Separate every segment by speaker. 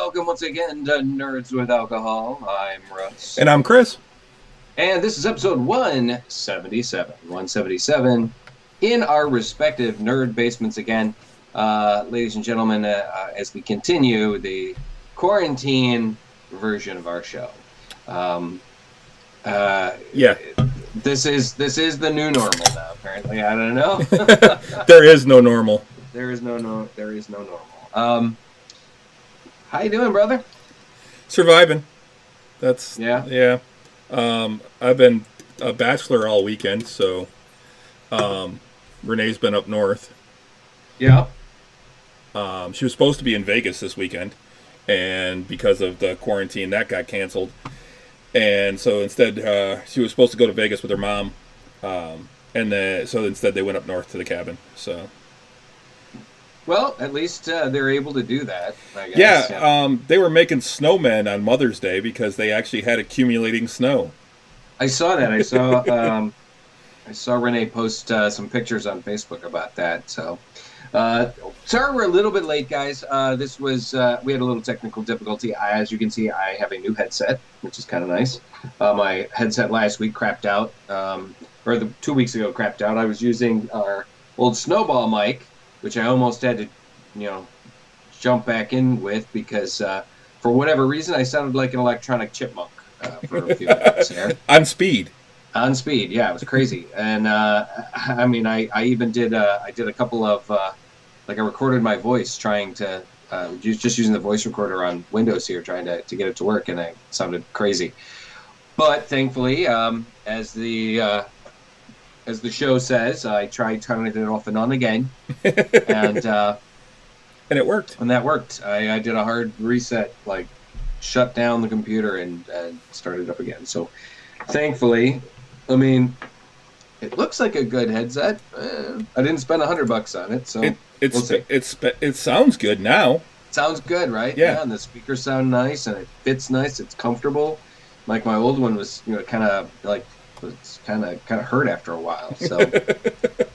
Speaker 1: welcome once again to Nerds with Alcohol. I'm Russ.
Speaker 2: And I'm Chris.
Speaker 1: And this is episode 177. 177 in our respective nerd basements again. Ladies and gentlemen, as we continue the quarantine version of our show. This is the new normal now, apparently. I don't know.
Speaker 2: There is no normal.
Speaker 1: There is no normal. How you doing, brother?
Speaker 2: Surviving.
Speaker 1: Yeah.
Speaker 2: I've been a bachelor all weekend, so Renee's been up north.
Speaker 1: Yeah.
Speaker 2: She was supposed to be in Vegas this weekend, and because of the quarantine, that got canceled. And so instead, she was supposed to go to Vegas with her mom, so instead they went up north to the cabin. So.
Speaker 1: Well, at least they're able to do that, I guess.
Speaker 2: Yeah, they were making snowmen on Mother's Day because they actually had accumulating snow.
Speaker 1: I saw that. I saw Renee post some pictures on Facebook about that. So, sorry we're a little bit late, guys. This was we had a little technical difficulty. As you can see, I have a new headset, which is kind of nice. My headset last week crapped out, or 2 weeks ago crapped out. I was using our old Snowball mic, which I almost had to, jump back in with because for whatever reason I sounded like an electronic chipmunk for a few minutes there.
Speaker 2: On speed.
Speaker 1: On speed, yeah, it was crazy. And I even did I did a couple of I recorded my voice trying to just using the voice recorder on Windows here, trying to get it to work, and I sounded crazy. But thankfully, as the show says, I tried turning it off and on again, and
Speaker 2: it worked.
Speaker 1: And that worked. I did a hard reset, shut down the computer and started up again. So, thankfully, it looks like a good headset. I didn't spend $100 on it, so we'll see.
Speaker 2: It sounds good now.
Speaker 1: Sounds good, right?
Speaker 2: Yeah.
Speaker 1: And the speakers sound nice, and it fits nice. It's comfortable. Like my old one was, kind of it's kind of hurt after a while. So, it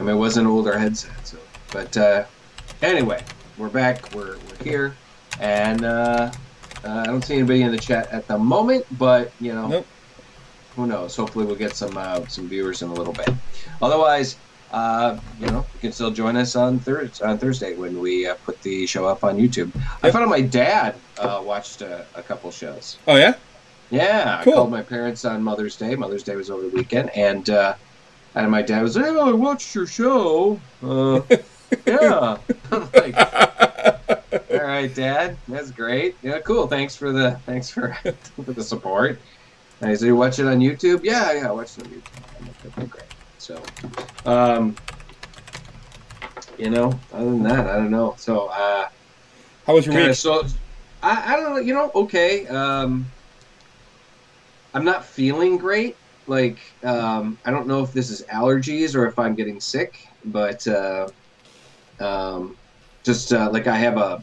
Speaker 1: was an older headset. So, but anyway, we're back. We're here, and I don't see anybody in the chat at the moment. But
Speaker 2: Nope.
Speaker 1: Who knows? Hopefully, we'll get some viewers in a little bit. Otherwise, you can still join us on Thursday when we put the show up on YouTube. Yep. I found out my dad watched a couple shows.
Speaker 2: Oh yeah.
Speaker 1: Yeah,
Speaker 2: cool.
Speaker 1: I called my parents on Mother's Day. Mother's Day was over the weekend, and my dad was like, "Oh, I watched your show." Yeah. I'm like, all right, Dad, that's great. Yeah, cool. Thanks for the support. And he said, "You watch it on YouTube?" Yeah, I watched it on YouTube. Okay, great. So, other than that, I don't know. So,
Speaker 2: how was your week?
Speaker 1: So, I don't know. Okay. I'm not feeling great. I don't know if this is allergies or if I'm getting sick, but I have a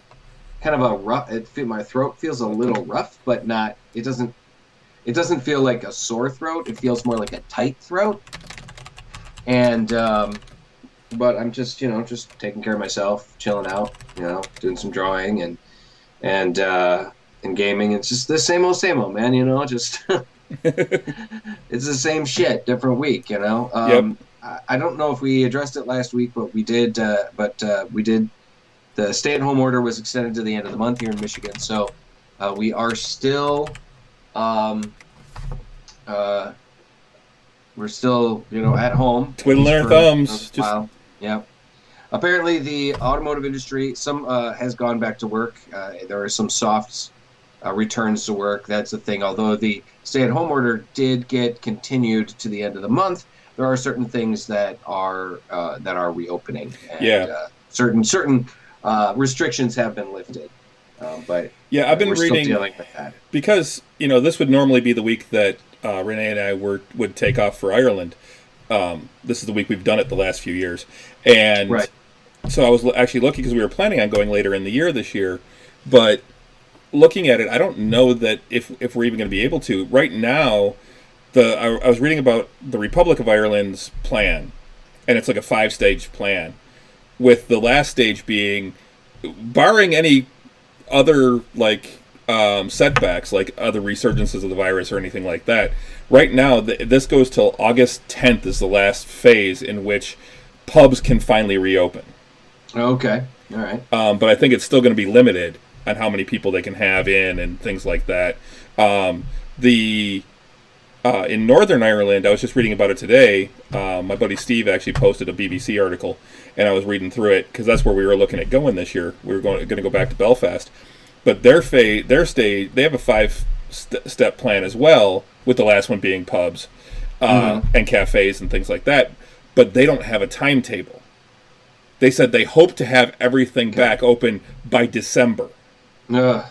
Speaker 1: kind of a rough. My throat feels a little rough, but not. It doesn't feel like a sore throat. It feels more like a tight throat. And but I'm just just taking care of myself, chilling out, doing some drawing and gaming. It's just the same old, man. Just. It's the same shit, different week,
Speaker 2: Yep.
Speaker 1: I don't know if we addressed it last week, but we did. We did. The stay-at-home order was extended to the end of the month here in Michigan, so we are still. We're still, at home.
Speaker 2: Twiddling our thumbs.
Speaker 1: Yeah. Apparently, the automotive industry has gone back to work. There are some soft returns to work. That's the thing. Although the stay-at-home order did get continued to the end of the month, there are certain things that are reopening. And, certain restrictions have been lifted. But
Speaker 2: yeah, I've been
Speaker 1: we're
Speaker 2: reading
Speaker 1: still dealing with that
Speaker 2: because this would normally be the week that Renee and I would take off for Ireland. This is the week we've done it the last few years, and
Speaker 1: right.
Speaker 2: So I was actually looking because we were planning on going later in the year this year, but looking at it, I don't know that if we're even going to be able to. Right now, I was reading about the Republic of Ireland's plan, and it's like a 5-stage plan, with the last stage being, barring any other like setbacks, like other resurgences of the virus or anything like that. Right now, this goes till August 10th is the last phase in which pubs can finally reopen.
Speaker 1: Okay. All right.
Speaker 2: But I think it's still going to be limited on how many people they can have in and things like that. The In Northern Ireland, I was just reading about it today. My buddy Steve actually posted a BBC article, and I was reading through it because that's where we were looking at going this year. We were going to go back to Belfast, but they have a 5-step plan as well, with the last one being pubs and cafes and things like that. But they don't have a timetable. They said they hope to have everything back open by December.
Speaker 1: Ugh.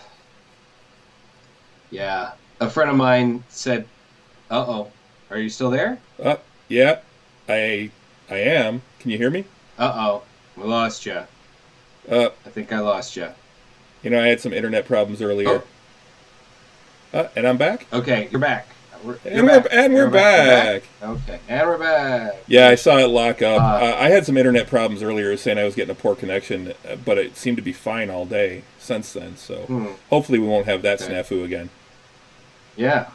Speaker 1: Yeah. A friend of mine said, "Uh-oh, are you still there?"
Speaker 2: Yeah, I am. Can you hear me?
Speaker 1: Uh-oh, we lost you. I think I lost you.
Speaker 2: I had some internet problems earlier. And I'm back?
Speaker 1: Okay, you're back. We're
Speaker 2: back.
Speaker 1: Okay, and we're back.
Speaker 2: Yeah, I saw it lock up. I had some internet problems earlier saying I was getting a poor connection, but it seemed to be fine all day since then. So hopefully we won't have that snafu again.
Speaker 1: Yeah.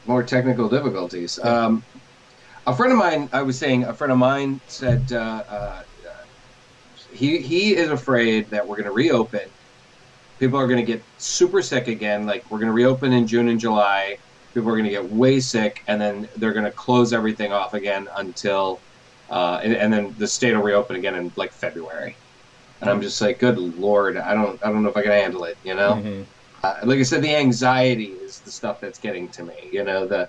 Speaker 1: More technical difficulties. A friend of mine said he is afraid that we're going to reopen. People are going to get super sick again. Like, we're going to reopen in June and July. People are going to get way sick, and then they're going to close everything off again until, and then the state will reopen again in like February. And I'm just like, good Lord, I don't know if I can handle it.
Speaker 2: Mm-hmm.
Speaker 1: Like I said, the anxiety is the stuff that's getting to me. The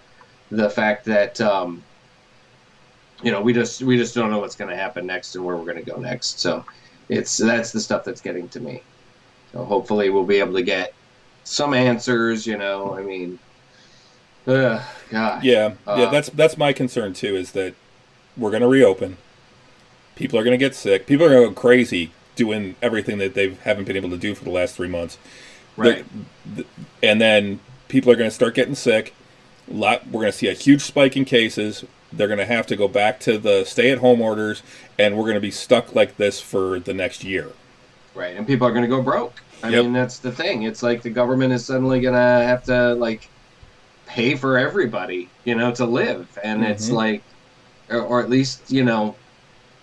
Speaker 1: fact that we just don't know what's going to happen next and where we're going to go next. So that's the stuff that's getting to me. So hopefully we'll be able to get some answers. I mean, God.
Speaker 2: Yeah. That's my concern too. Is that we're going to reopen. People are going to get sick. People are going to go crazy doing everything that they haven't been able to do for the last 3 months.
Speaker 1: Right.
Speaker 2: And then people are going to start getting sick. We're going to see a huge spike in cases. They're going to have to go back to the stay-at-home orders, and we're going to be stuck like this for the next year.
Speaker 1: Right, and people are going to go broke. I mean, that's the thing. It's like the government is suddenly going to have to, like, pay for everybody, to live. And it's like, or at least,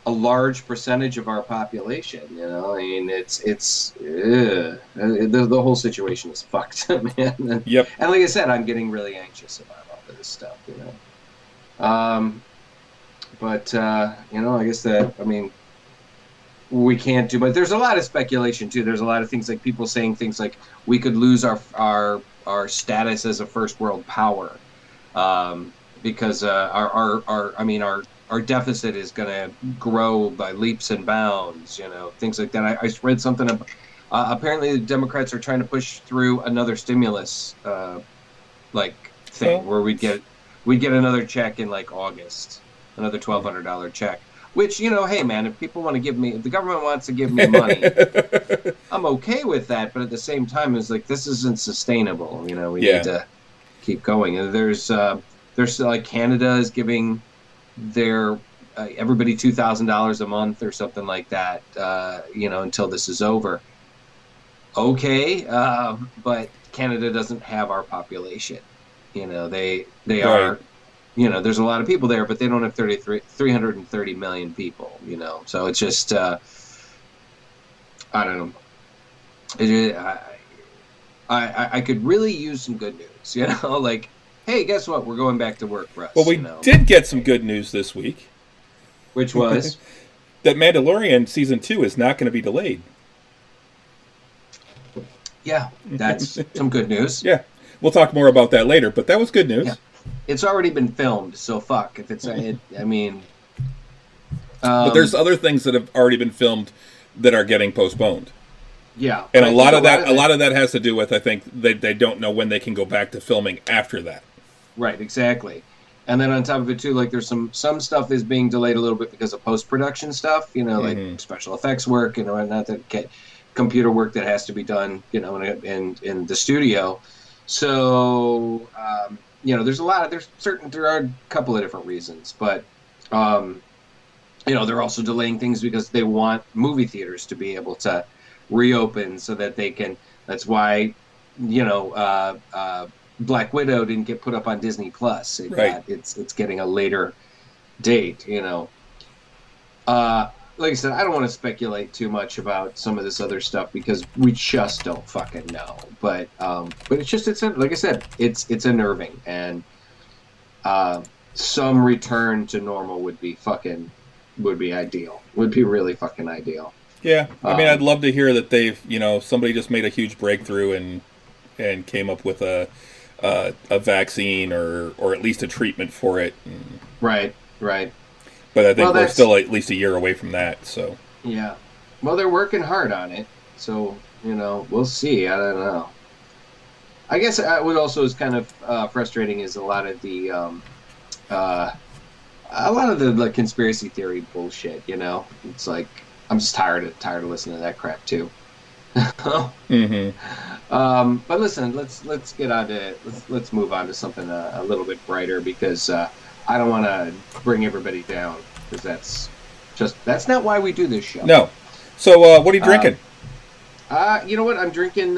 Speaker 1: a large percentage of our population, I mean, the whole situation is fucked, man. And like I said, I'm getting really anxious about all of this stuff, But I guess we can't do, but there's a lot of speculation too. There's a lot of things like people saying things like we could lose our status as a first world power, because our deficit is going to grow by leaps and bounds, things like that. I read something about, apparently the Democrats are trying to push through another stimulus thing where we'd get another check in like August, another $1,200 check. Which, hey man, if the government wants to give me money, I'm okay with that. But at the same time, it's like, this isn't sustainable. We need to keep going. And there's like Canada is giving their everybody $2,000 a month or something like that, until this is over. Okay, but Canada doesn't have our population. They are. There's a lot of people there, but they don't have 330 million people, So it's just, I don't know. I could really use some good news, like, hey, guess what? We're going back to work, Russ.
Speaker 2: Well, we did get some good news this week.
Speaker 1: Which was?
Speaker 2: That Mandalorian Season 2 is not going to be delayed.
Speaker 1: Yeah, that's some good news.
Speaker 2: Yeah, we'll talk more about that later, but that was good news.
Speaker 1: Yeah. It's already been filmed, so fuck. If it's,
Speaker 2: but there's other things that have already been filmed that are getting postponed.
Speaker 1: Yeah,
Speaker 2: and a lot of that has to do with, I think, they don't know when they can go back to filming after that.
Speaker 1: Right, exactly. And then on top of it too, like there's some stuff is being delayed a little bit because of post-production stuff. Like special effects work, and not that computer work that has to be done, in the studio. So. There are a couple of different reasons, but, they're also delaying things because they want movie theaters to be able to reopen so that they can. That's why, Black Widow didn't get put up on Disney Plus.
Speaker 2: Right.
Speaker 1: It's getting a later date. Like I said, I don't want to speculate too much about some of this other stuff because we just don't fucking know. But like I said, it's unnerving, and some return to normal would be ideal. Would be really fucking ideal.
Speaker 2: Yeah, I mean, I'd love to hear that they've, somebody just made a huge breakthrough and came up with a vaccine or at least a treatment for it.
Speaker 1: Right.
Speaker 2: But I think we're still at least a year away from that. So
Speaker 1: yeah, well, they're working hard on it. So we'll see. I don't know. I guess what also is kind of frustrating is a lot of the like conspiracy theory bullshit. It's like I'm just tired of listening to that crap too.
Speaker 2: mm-hmm.
Speaker 1: But listen, let's get on to let's move on to something a little bit brighter because I don't want to bring everybody down because that's not why we do this show.
Speaker 2: No. So what are you drinking?
Speaker 1: You know what? I'm drinking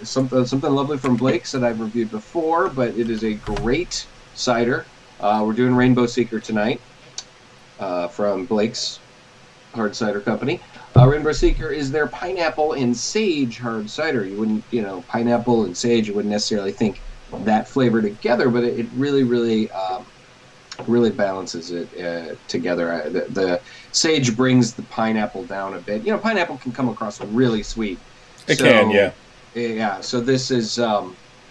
Speaker 1: something lovely from Blake's that I've reviewed before, but it is a great cider. We're doing Rainbow Seeker tonight from Blake's Hard Cider Company. Rainbow Seeker is their pineapple and sage hard cider. You wouldn't, pineapple and sage, you wouldn't necessarily think that flavor together, but it really, really, really balances it together. The sage brings the pineapple down a bit. Pineapple can come across really sweet.
Speaker 2: It can, yeah.
Speaker 1: Yeah, so this is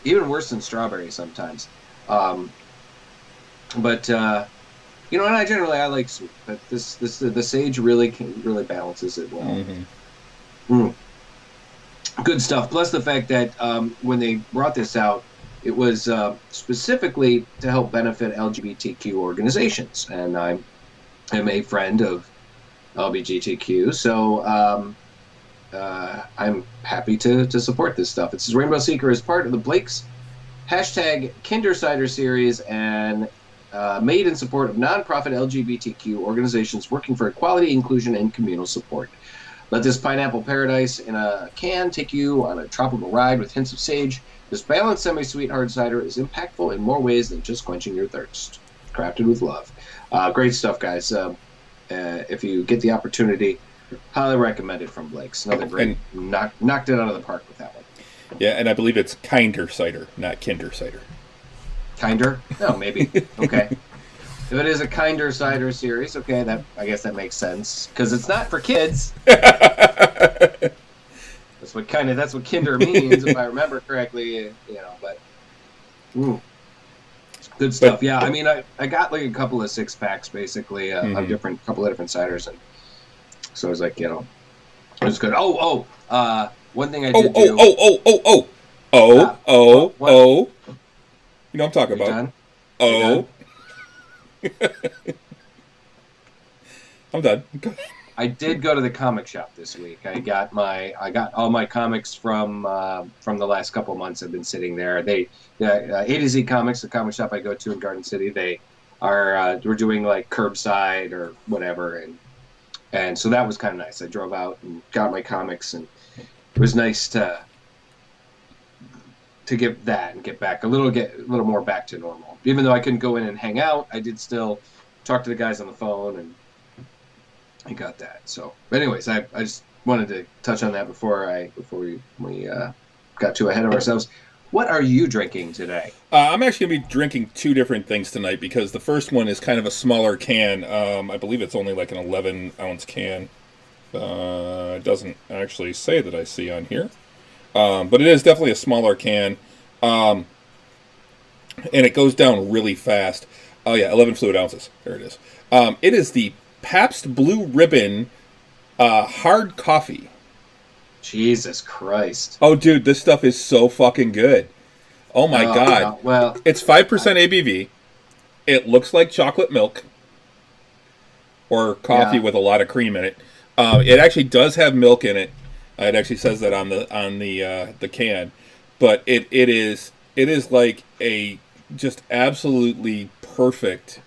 Speaker 1: even worse than strawberry sometimes. But and I like sweet, but the sage really balances it well.
Speaker 2: Mm-hmm.
Speaker 1: Good stuff. Plus the fact that when they brought this out, it was specifically to help benefit LGBTQ organizations, and I am a friend of LGBTQ, so I'm happy to support this stuff. It says Rainbow Seeker is part of the Blake's #Kinder Cider series and made in support of nonprofit LGBTQ organizations working for equality, inclusion, and communal support. Let this pineapple paradise in a can take you on a tropical ride with hints of sage. This balanced semi-sweet hard cider is impactful in more ways than just quenching your thirst. Crafted with love. Great stuff, guys. If you get the opportunity, highly recommend it from Blake's. Another great, knocked it out of the park with that one.
Speaker 2: Yeah, and I believe it's Kinder cider, not Kinder cider.
Speaker 1: Kinder? No, maybe. Okay. If it is a Kinder cider series, okay, I guess that makes sense because it's not for kids. That's what Kinder means, if I remember correctly. But good stuff. Yeah, I mean, I got like a couple of 6-packs basically of couple of different ciders, and so I was like, it was good. One thing I did do.
Speaker 2: You know what I'm talking about.
Speaker 1: Done?
Speaker 2: Oh. I'm done.
Speaker 1: I did go to the comic shop this week. I got all my comics from the last couple months. Have been sitting there. A to Z Comics, the comic shop I go to in Garden City. They we're doing like curbside or whatever, and so that was kind of nice. I drove out and got my comics, and it was nice to get that and get a little more back to normal. Even though I couldn't go in and hang out, I did still talk to the guys on the phone, and I got that. So, but anyways, I just wanted to touch on that before we got too ahead of ourselves. What are you drinking today?
Speaker 2: I'm actually going to be drinking two different things tonight because the first one is kind of a smaller can. I believe it's only like an 11-ounce can. It doesn't actually say that I see on here. But it is definitely a smaller can. And it goes down really fast. Oh, yeah, 11 fluid ounces. There it is. It is the Pabst Blue Ribbon hard coffee.
Speaker 1: Jesus Christ.
Speaker 2: Oh, dude, this stuff is so fucking good. Oh, my God.
Speaker 1: Well,
Speaker 2: it's 5% ABV. It looks like chocolate milk or coffee with a lot of cream in it. It actually does have milk in it. It actually says that on the can, but it is like a just absolutely perfect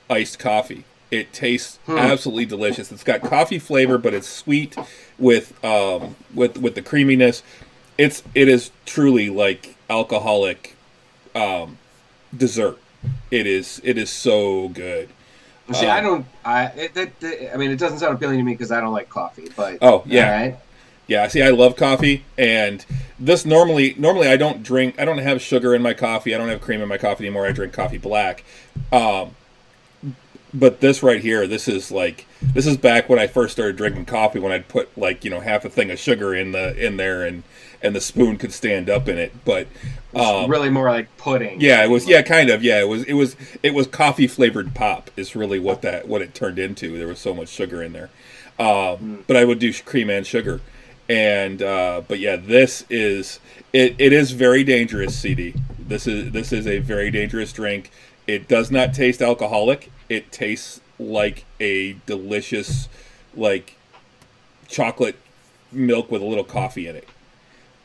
Speaker 2: iced coffee. It tastes absolutely delicious. It's got coffee flavor, but it's sweet with the creaminess. It is truly like alcoholic dessert. It is so good.
Speaker 1: See, I mean, it doesn't sound appealing to me because I don't like coffee. But
Speaker 2: oh yeah,
Speaker 1: all right.
Speaker 2: Yeah, see, I love coffee, and this normally I don't drink. I don't have sugar in my coffee. I don't have cream in my coffee anymore. I drink coffee black. But this right here, this is back when I first started drinking coffee, when I'd put half a thing of sugar in there, and the spoon could stand up in it. But
Speaker 1: it's really more like pudding.
Speaker 2: Yeah, it was. Yeah, kind of. Yeah, it was coffee flavored pop. Is really what it turned into. There was so much sugar in there. But I would do cream and sugar. And but yeah, this is it is very dangerous, CD. This is a very dangerous drink. It does not taste alcoholic. It tastes like a delicious, like, chocolate milk with a little coffee in it.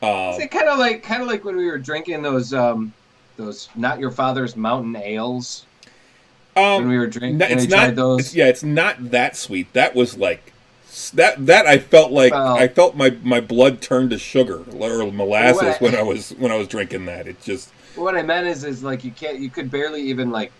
Speaker 1: Is it kind of like when we were drinking those Not Your Father's Mountain Ales? When we were drinking, tried those.
Speaker 2: It's not that sweet. That was like that. I felt like I felt my blood turn to sugar or molasses when I was drinking that. It just.
Speaker 1: What I meant is like you could barely even like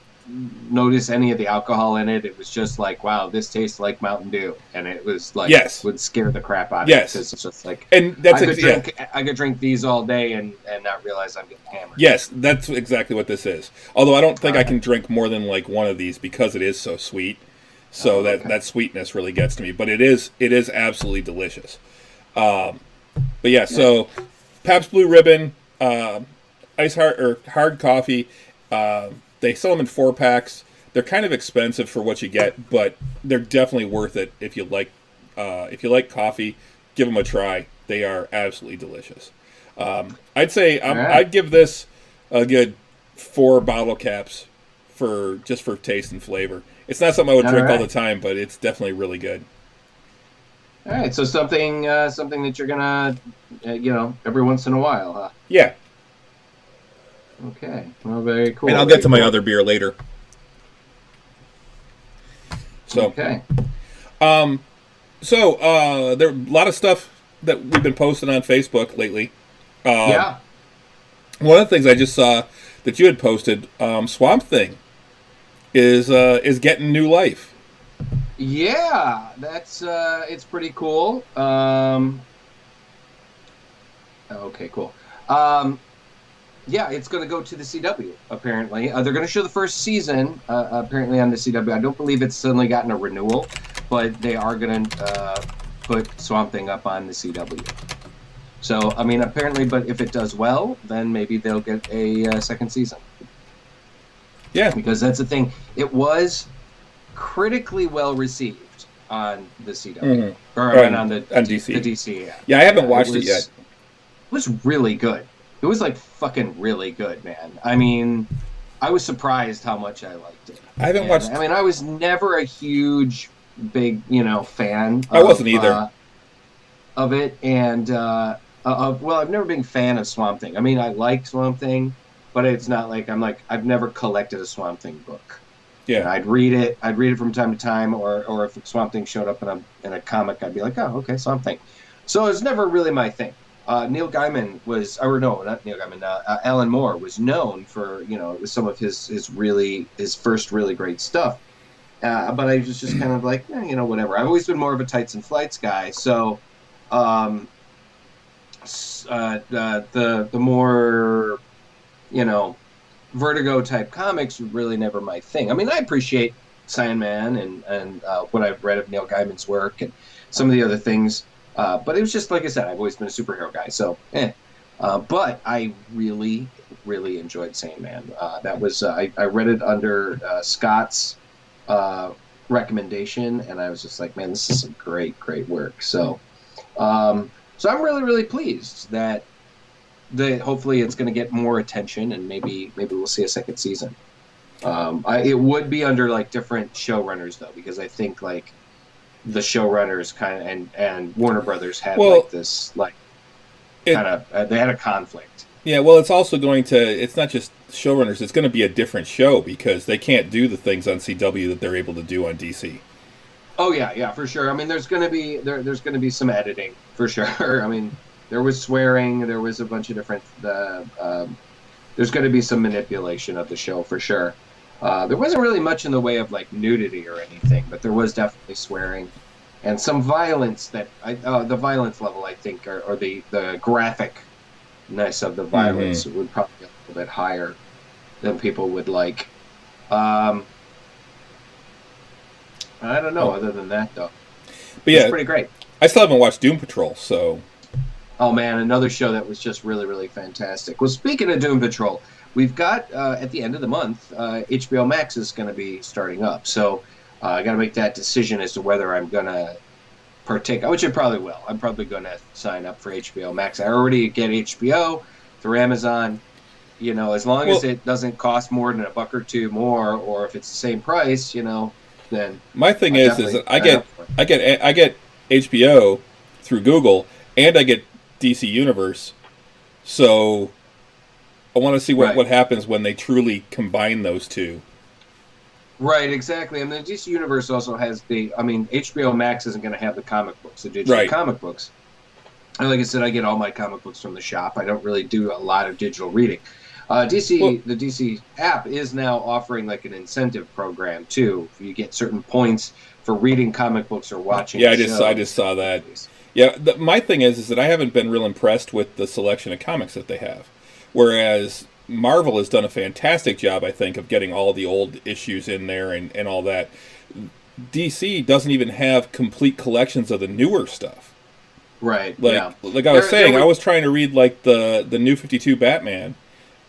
Speaker 1: notice any of the alcohol in it. It was just like, wow, this tastes like Mountain Dew, and it was like would scare the crap out of
Speaker 2: yes.
Speaker 1: it because it's just like,
Speaker 2: and that's
Speaker 1: I could drink these all day and not realize I'm getting hammered.
Speaker 2: Yes, that's exactly what this is. Although I don't think I can drink more than like one of these because it is so sweet. So that sweetness really gets to me, but it is absolutely delicious. But yeah, so Pabst Blue Ribbon, hard coffee. They sell them in 4-packs. They're kind of expensive for what you get, but they're definitely worth it if you like coffee. Give them a try. They are absolutely delicious. I'd say I'd give this a good 4 bottle caps for taste and flavor. It's not something I would drink all the time, but it's definitely really good.
Speaker 1: All right, so something that you're gonna every once in a while, huh?
Speaker 2: Yeah.
Speaker 1: Okay. Well, very cool.
Speaker 2: And I'll get to my other beer later. So
Speaker 1: okay.
Speaker 2: So there are a lot of stuff that we've been posting on Facebook lately.
Speaker 1: Yeah.
Speaker 2: One of the things I just saw that you had posted, Swamp Thing, is getting new life.
Speaker 1: Yeah, that's it's pretty cool. Okay, cool. Yeah, it's going to go to the CW, apparently. They're going to show the first season, apparently, on the CW. I don't believe it's suddenly gotten a renewal, but they are going to put Swamp Thing up on the CW. So, I mean, apparently, but if it does well, then maybe they'll get a second season.
Speaker 2: Yeah.
Speaker 1: Because that's the thing. It was critically well received on the CW. Mm-hmm. Or on DC. The DC, yeah.
Speaker 2: Yeah, I haven't watched it yet.
Speaker 1: It was really good. It was like fucking really good, man. I mean, I was surprised how much I liked it.
Speaker 2: I haven't watched.
Speaker 1: I mean, I was never a huge, big, fan.
Speaker 2: I wasn't either.
Speaker 1: Of it, and well, I've never been a fan of Swamp Thing. I mean, I liked Swamp Thing, but it's not like I've never collected a Swamp Thing book.
Speaker 2: Yeah,
Speaker 1: and I'd read it from time to time, or if Swamp Thing showed up in a comic, I'd be like, oh, okay, Swamp Thing. So it's never really my thing. Neil Gaiman Alan Moore was known for, some of his first really great stuff. But I was just kind of like, whatever. I've always been more of a Tights and Flights guy. So, the more, Vertigo type comics were really never my thing. I mean, I appreciate Sandman and what I've read of Neil Gaiman's work and some of the other things. But it was just, like I said, I've always been a superhero guy, so but I really, really enjoyed Sandman. That was I read it under Scott's recommendation, and I was just like, man, this is some great, great work. So, so I'm really, really pleased that hopefully it's going to get more attention, and maybe we'll see a second season. It would be under like different showrunners though, because I think like the showrunners kind of and Warner Brothers had they had a conflict.
Speaker 2: Yeah, well, it's also going to. It's not just showrunners. It's going to be a different show because they can't do the things on CW that they're able to do on DC.
Speaker 1: Oh yeah, yeah, for sure. I mean, there's gonna be there's gonna be some editing for sure. I mean, there was swearing, there was a bunch of different. There's gonna be some manipulation of the show for sure. There wasn't really much in the way of like nudity or anything, but there was definitely swearing and some violence the violence level I think or the graphicness of the violence
Speaker 2: Mm-hmm.
Speaker 1: would probably be a little bit higher than people would like. Um, I don't know.
Speaker 2: Oh.
Speaker 1: Other than that, though,
Speaker 2: But
Speaker 1: it's
Speaker 2: yeah,
Speaker 1: pretty great.
Speaker 2: I still haven't watched Doom Patrol, so
Speaker 1: Oh man, another show that was just really, really fantastic. Well, speaking of Doom Patrol, we've got at the end of the month, HBO Max is going to be starting up. So I got to make that decision as to whether I'm going to partake, which I probably will. I'm probably going to sign up for HBO Max. I already get HBO through Amazon. You know, as long as
Speaker 2: well,
Speaker 1: it doesn't cost more than a buck or two more, or if it's the same price, you know, then
Speaker 2: my thing
Speaker 1: I'll
Speaker 2: is
Speaker 1: definitely
Speaker 2: that I
Speaker 1: sign
Speaker 2: get
Speaker 1: up for it.
Speaker 2: I get I get HBO through Google and I get DC Universe, so I want to see what
Speaker 1: Right.
Speaker 2: happens when they truly combine those two.
Speaker 1: Right, exactly. And the DC Universe also has I mean, HBO Max isn't going to have the comic books, the digital
Speaker 2: Right.
Speaker 1: comic books. And like I said, I get all my comic books from the shop. I don't really do a lot of digital reading.
Speaker 2: Well,
Speaker 1: The DC app is now offering like an incentive program too. You get certain points for reading comic books or watching
Speaker 2: yeah,
Speaker 1: the
Speaker 2: I just
Speaker 1: shows.
Speaker 2: saw that. Yeah, my thing is that I haven't been real impressed with the selection of comics that they have, whereas Marvel has done a fantastic job, I think, of getting all the old issues in there and all that. DC doesn't even have complete collections of the newer stuff.
Speaker 1: Right.
Speaker 2: Like
Speaker 1: Yeah.
Speaker 2: like I was
Speaker 1: There
Speaker 2: saying, I
Speaker 1: were.
Speaker 2: was trying to read like the New 52 Batman,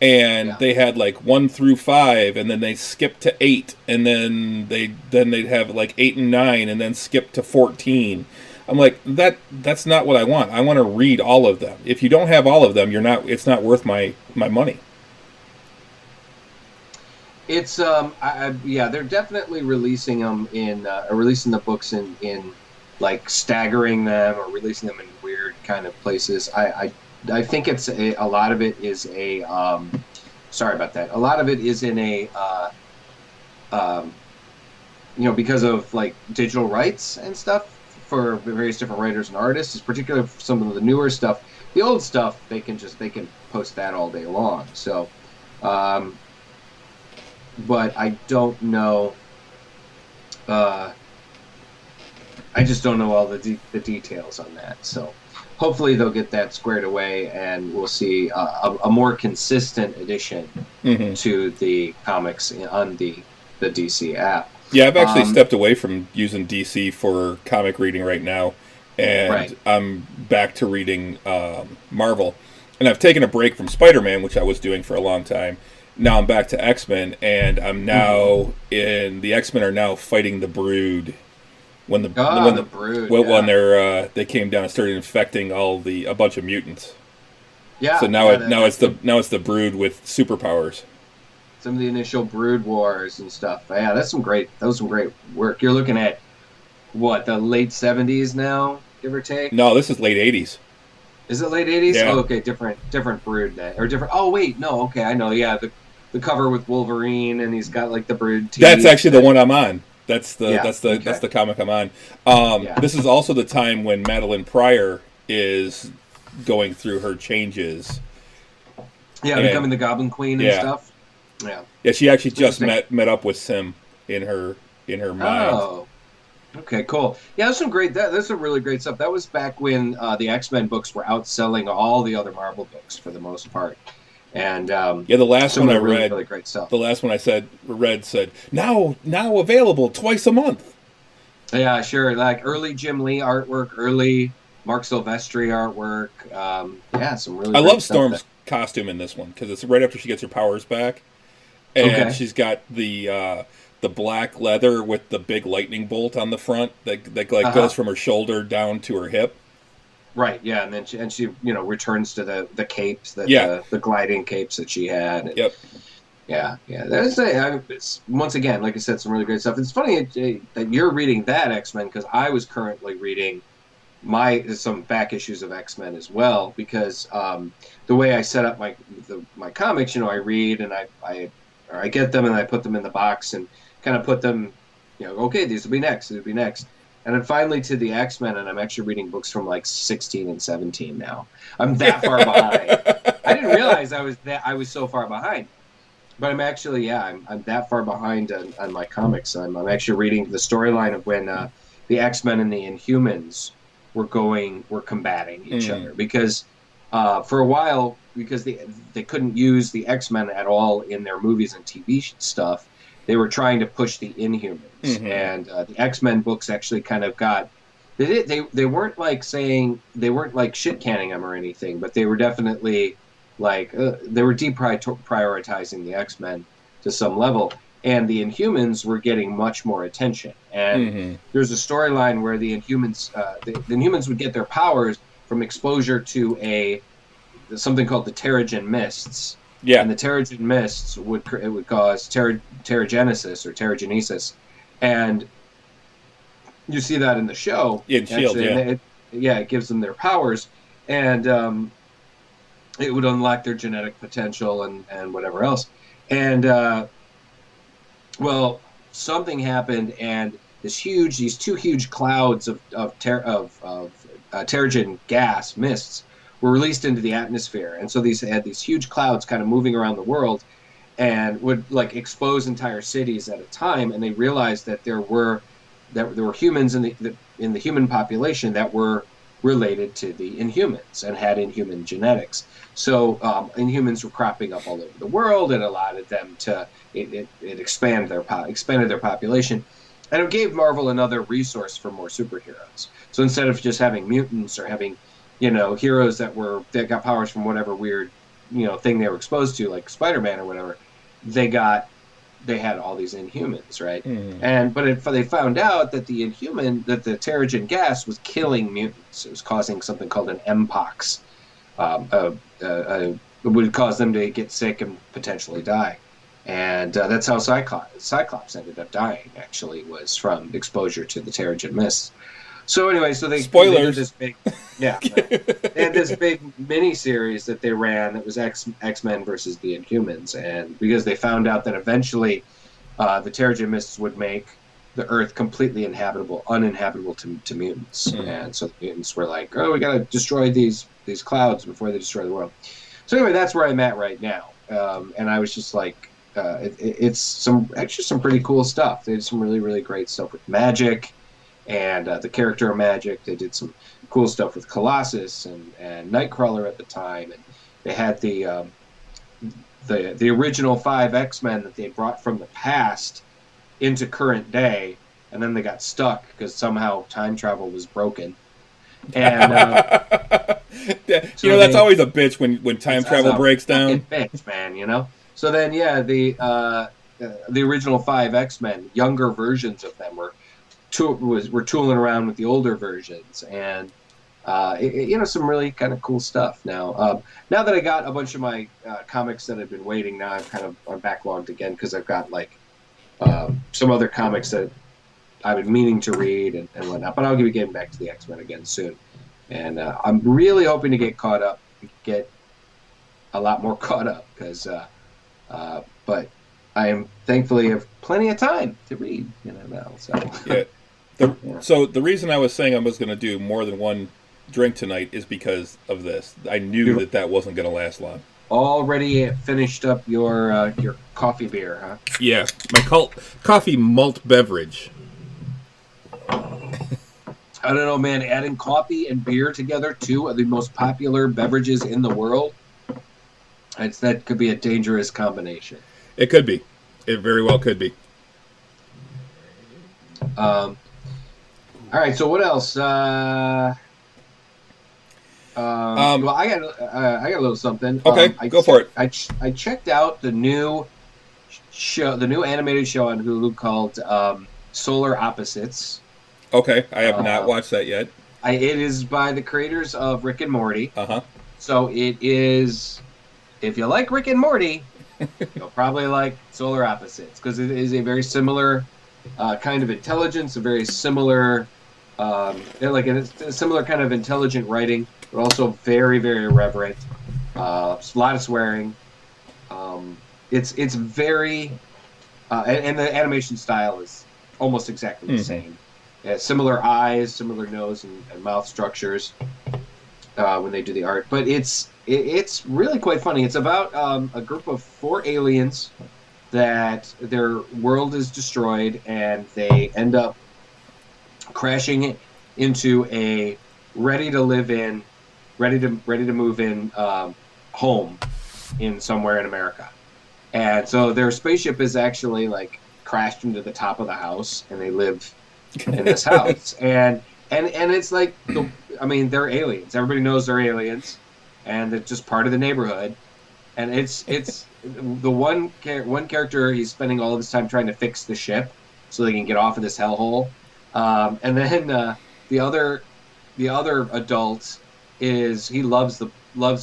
Speaker 2: and
Speaker 1: Yeah.
Speaker 2: they had like 1 through 5, and then they skipped to 8, and they'd have like 8 and 9, and then skip to 14. I'm like, that's not what I want. I want to read all of them. If you don't have all of them, you're not. It's not worth my money.
Speaker 1: It's yeah, they're definitely releasing them in releasing the books in like staggering them or releasing them in weird kind of places. I think a lot of it is a sorry about that. A lot of it is in a um, you know, because of like digital rights and stuff for various different writers and artists, is particularly for some of the newer stuff. The old stuff they can post that all day long. So um, but I don't know. Uh, I just don't know all the details on that. So hopefully they'll get that squared away, and we'll see a more consistent addition
Speaker 2: Hmm.
Speaker 1: to the comics on the DC app.
Speaker 2: Yeah, I've actually
Speaker 1: Um,
Speaker 2: stepped away from using DC for comic reading right now,
Speaker 1: right.
Speaker 2: and I'm back to reading Marvel. And I've taken a break from Spider-Man, which I was doing for a long time. Now I'm back to X-Men, and I'm
Speaker 1: Hmm.
Speaker 2: now in the X-Men are now fighting the Brood when
Speaker 1: Ah, the Brood.
Speaker 2: when
Speaker 1: Yeah.
Speaker 2: they came down and started infecting a bunch of mutants. So
Speaker 1: Yeah. Yeah. That's
Speaker 2: now it's the Brood with superpowers.
Speaker 1: some of the initial Brood Wars and stuff. Yeah, that was some great work. You're looking at what, the late '70s now, give or take.
Speaker 2: No, this is late '80s.
Speaker 1: Is it late '80s?
Speaker 2: Yeah,
Speaker 1: Oh, okay, different Brood then, or different. Oh wait, no, okay, I know. Yeah, the cover with Wolverine, and he's got like the Brood
Speaker 2: that's
Speaker 1: teeth.
Speaker 2: actually the one I'm on.
Speaker 1: Yeah,
Speaker 2: That's
Speaker 1: okay,
Speaker 2: the comic I'm on.
Speaker 1: yeah,
Speaker 2: This is also the time when Madeline Pryor is going through her changes,
Speaker 1: yeah,
Speaker 2: and
Speaker 1: becoming the Goblin Queen and
Speaker 2: yeah,
Speaker 1: stuff. Yeah,
Speaker 2: yeah, she actually
Speaker 1: it's
Speaker 2: just
Speaker 1: interesting.
Speaker 2: met up with Sim in her mind.
Speaker 1: Oh, okay, cool. Yeah, that's some really great stuff. That was back when the X-Men books were outselling all the other Marvel books for the most part, and
Speaker 2: Yeah, the last
Speaker 1: some
Speaker 2: one
Speaker 1: of
Speaker 2: I
Speaker 1: the really
Speaker 2: read,
Speaker 1: really great stuff.
Speaker 2: the last one I said now available twice a month.
Speaker 1: Yeah, sure. Like early Jim Lee artwork, early Mark Silvestri artwork. Yeah, some really
Speaker 2: I
Speaker 1: great
Speaker 2: love
Speaker 1: stuff there.
Speaker 2: Storm's costume in this one because it's right after she gets her powers back, and
Speaker 1: Okay.
Speaker 2: she's got the black leather with the big lightning bolt on the front that like goes
Speaker 1: Uh-huh.
Speaker 2: from her shoulder down to her hip.
Speaker 1: Right. Yeah, and then she you know returns to the capes that
Speaker 2: Yeah.
Speaker 1: the gliding capes that she had. And
Speaker 2: Yep.
Speaker 1: yeah, yeah. It's, once again, like I said, some really great stuff. It's funny that you're reading that X-Men because I was currently reading some back issues of X-Men as well, because the way I set up my comics, I read and I get them and I put them in the box and kind of put them, okay, these will be next, and then finally to the X-Men, and I'm actually reading books from like 16 and 17 now. I'm that far behind. I didn't realize I was so far behind. But I'm actually, I'm that far behind on my comics. I'm actually reading the storyline of when the X-Men and the Inhumans were combating each other, because for a while, because they couldn't use the X-Men at all in their movies and TV stuff, they were trying to push the Inhumans, and the X-Men books actually kind of got. They weren't like shit canning them or anything, but they were definitely like they were deprioritizing the X-Men to some level, and the Inhumans were getting much more attention. And there's a storyline where the Inhumans would get their powers from exposure to something called the Terrigen mists.
Speaker 2: Yeah,
Speaker 1: and the Terrigen mists would cause terrigenesis or terrigenesis, and you see that in the show.
Speaker 2: In Shield,
Speaker 1: actually, it gives them their powers, and it would unlock their genetic potential and whatever else. And well, something happened, and these two huge clouds of Terrigen gas mists were released into the atmosphere, and so these huge clouds kind of moving around the world, and would like expose entire cities at a time. And they realized that there were humans in the human population that were related to the Inhumans and had Inhuman genetics. So Inhumans were cropping up all over the world, and allowed them to it expanded their population, and it gave Marvel another resource for more superheroes. So instead of just having mutants or having heroes that got powers from whatever weird thing they were exposed to, like Spider-Man or whatever, they had all these Inhumans, right? But they found out that the Terrigen gas was killing mutants. It was causing something called an Mpox. It would cause them to get sick and potentially die. And that's how Cyclops ended up dying, actually, was from exposure to the Terrigen mists. So anyway,
Speaker 2: spoilers.
Speaker 1: They did this big, they had this big mini series that they ran that was X-Men versus the Inhumans, and because they found out that eventually the Terrigen mists would make the Earth completely uninhabitable to mutants, and so the mutants were like, "Oh, we got to destroy these clouds before they destroy the world." So anyway, that's where I'm at right now, and I was just like, it's some pretty cool stuff. They did some really, really great stuff with magic. And the character of Magic, they did some cool stuff with Colossus and Nightcrawler at the time, and they had the original 5 X-Men that they brought from the past into current day, and then they got stuck because somehow time travel was broken. And
Speaker 2: that's always a bitch when time travel breaks down.
Speaker 1: Bitch, man, So then, the original 5 X-Men, younger versions of them were tooling around with the older versions, and some really kind of cool stuff. Now that I got a bunch of my comics that I've been waiting, now I'm backlogged again because I've got like some other comics that I've been meaning to read and whatnot. But I'll be getting back to the X-Men again soon, and I'm really hoping to get a lot more caught up because, but I am thankfully have plenty of time to read now. So
Speaker 2: yeah. So the reason I was saying I was going to do more than one drink tonight is because of this. I knew that wasn't going to last long.
Speaker 1: Already finished up your coffee beer, huh?
Speaker 2: Yeah, my coffee malt beverage.
Speaker 1: I don't know, man. Adding coffee and beer together, 2 of the most popular beverages in the world, that could be a dangerous combination.
Speaker 2: It could be. It very well could be.
Speaker 1: All right, so what else? Well, I got a little something.
Speaker 2: Okay, go for it.
Speaker 1: I checked out the new animated show on Hulu called Solar Opposites.
Speaker 2: Okay, I have not watched that yet.
Speaker 1: It is by the creators of Rick and Morty. So it is, if you like Rick and Morty, you'll probably like Solar Opposites because it is a very similar kind of intelligence, a very similar It's a similar kind of intelligent writing, but also very, very irreverent. A lot of swearing. It's very, and the animation style is almost exactly the same. Similar eyes, similar nose and mouth structures when they do the art. But it's really quite funny. It's about a group of 4 aliens that their world is destroyed, and they end up crashing into a ready to live in, ready to move in home in somewhere in America. And so their spaceship is actually like crashed into the top of the house, and they live in this house. And it's like they're aliens. Everybody knows they're aliens, and they're just part of the neighborhood. And it's the one character, he's spending all of his time trying to fix the ship so they can get off of this hellhole. And then the other adult he loves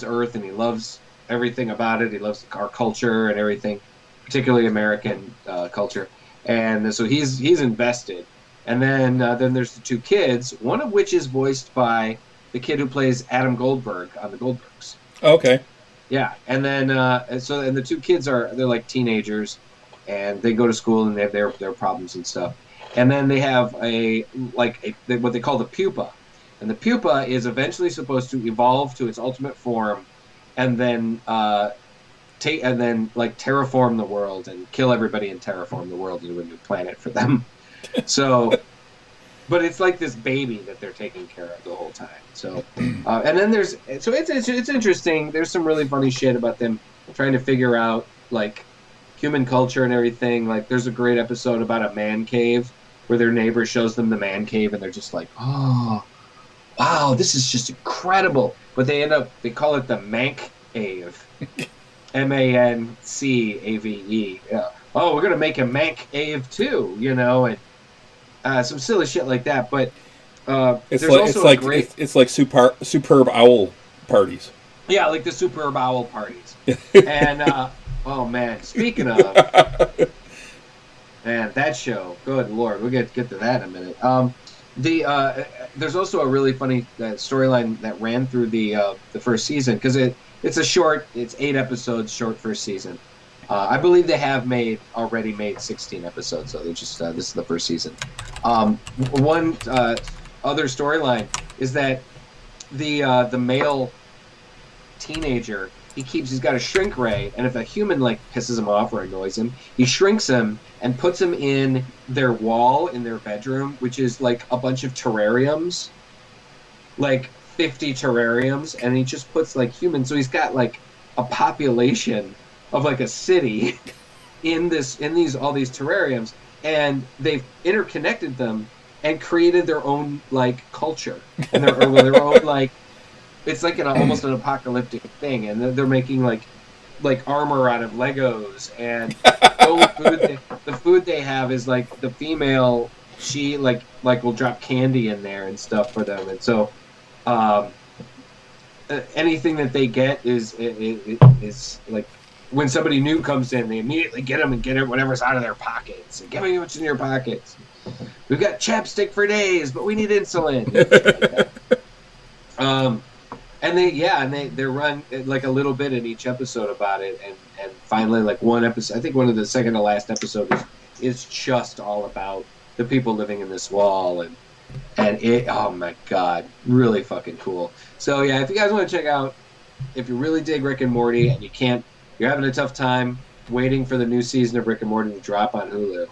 Speaker 1: Earth, and he loves everything about it. He loves our culture and everything, particularly American culture. And so he's invested. And then there's the 2 kids, one of which is voiced by the kid who plays Adam Goldberg on the Goldbergs.
Speaker 2: Okay.
Speaker 1: Yeah, and then the 2 kids they're like teenagers, and they go to school and they have their problems and stuff. And then they have what they call the pupa, and the pupa is eventually supposed to evolve to its ultimate form, and then terraform the world and kill everybody and terraform the world into a new planet for them. So, but it's like this baby that they're taking care of the whole time. So, and then it's interesting. There's some really funny shit about them trying to figure out like human culture and everything. Like, there's a great episode about a man cave where their neighbor shows them the man cave, and they're just like, oh, wow, this is just incredible. But they call it the Mank Ave. Mancave. Yeah. Oh, we're gonna make a Mank Ave too, and some silly shit like that. But
Speaker 2: it's like superb owl parties.
Speaker 1: Yeah, like the superb owl parties. And oh man, speaking of, man, that show. Good lord, we'll get to that in a minute. There's also a really funny storyline that ran through the first season, because it's 8 episodes, short first season. I believe they have already made 16 episodes, so they just this is the first season. One other storyline is that the male teenager, he's got a shrink ray, and if a human like pisses him off or annoys him, he shrinks him and puts him in their wall in their bedroom, which is like a bunch of terrariums, like 50 terrariums, and he just puts like humans. So he's got like a population of like a city in all these terrariums, and they've interconnected them and created their own like culture and their own like, it's like almost an apocalyptic thing, and they're making like armor out of Legos, and the food they have is like the female, she like will drop candy in there and stuff for them, and so anything that they get is like, when somebody new comes in, they immediately get them and get whatever's out of their pockets. And give me what's in your pockets. We've got chapstick for days, but we need insulin. And they run like a little bit in each episode about it, and finally, like one episode, I think one of the second to last episodes is just all about the people living in this wall, and it, oh my god, really fucking cool. So yeah, if you guys want to check out, if you really dig Rick and Morty and you're having a tough time waiting for the new season of Rick and Morty to drop on Hulu,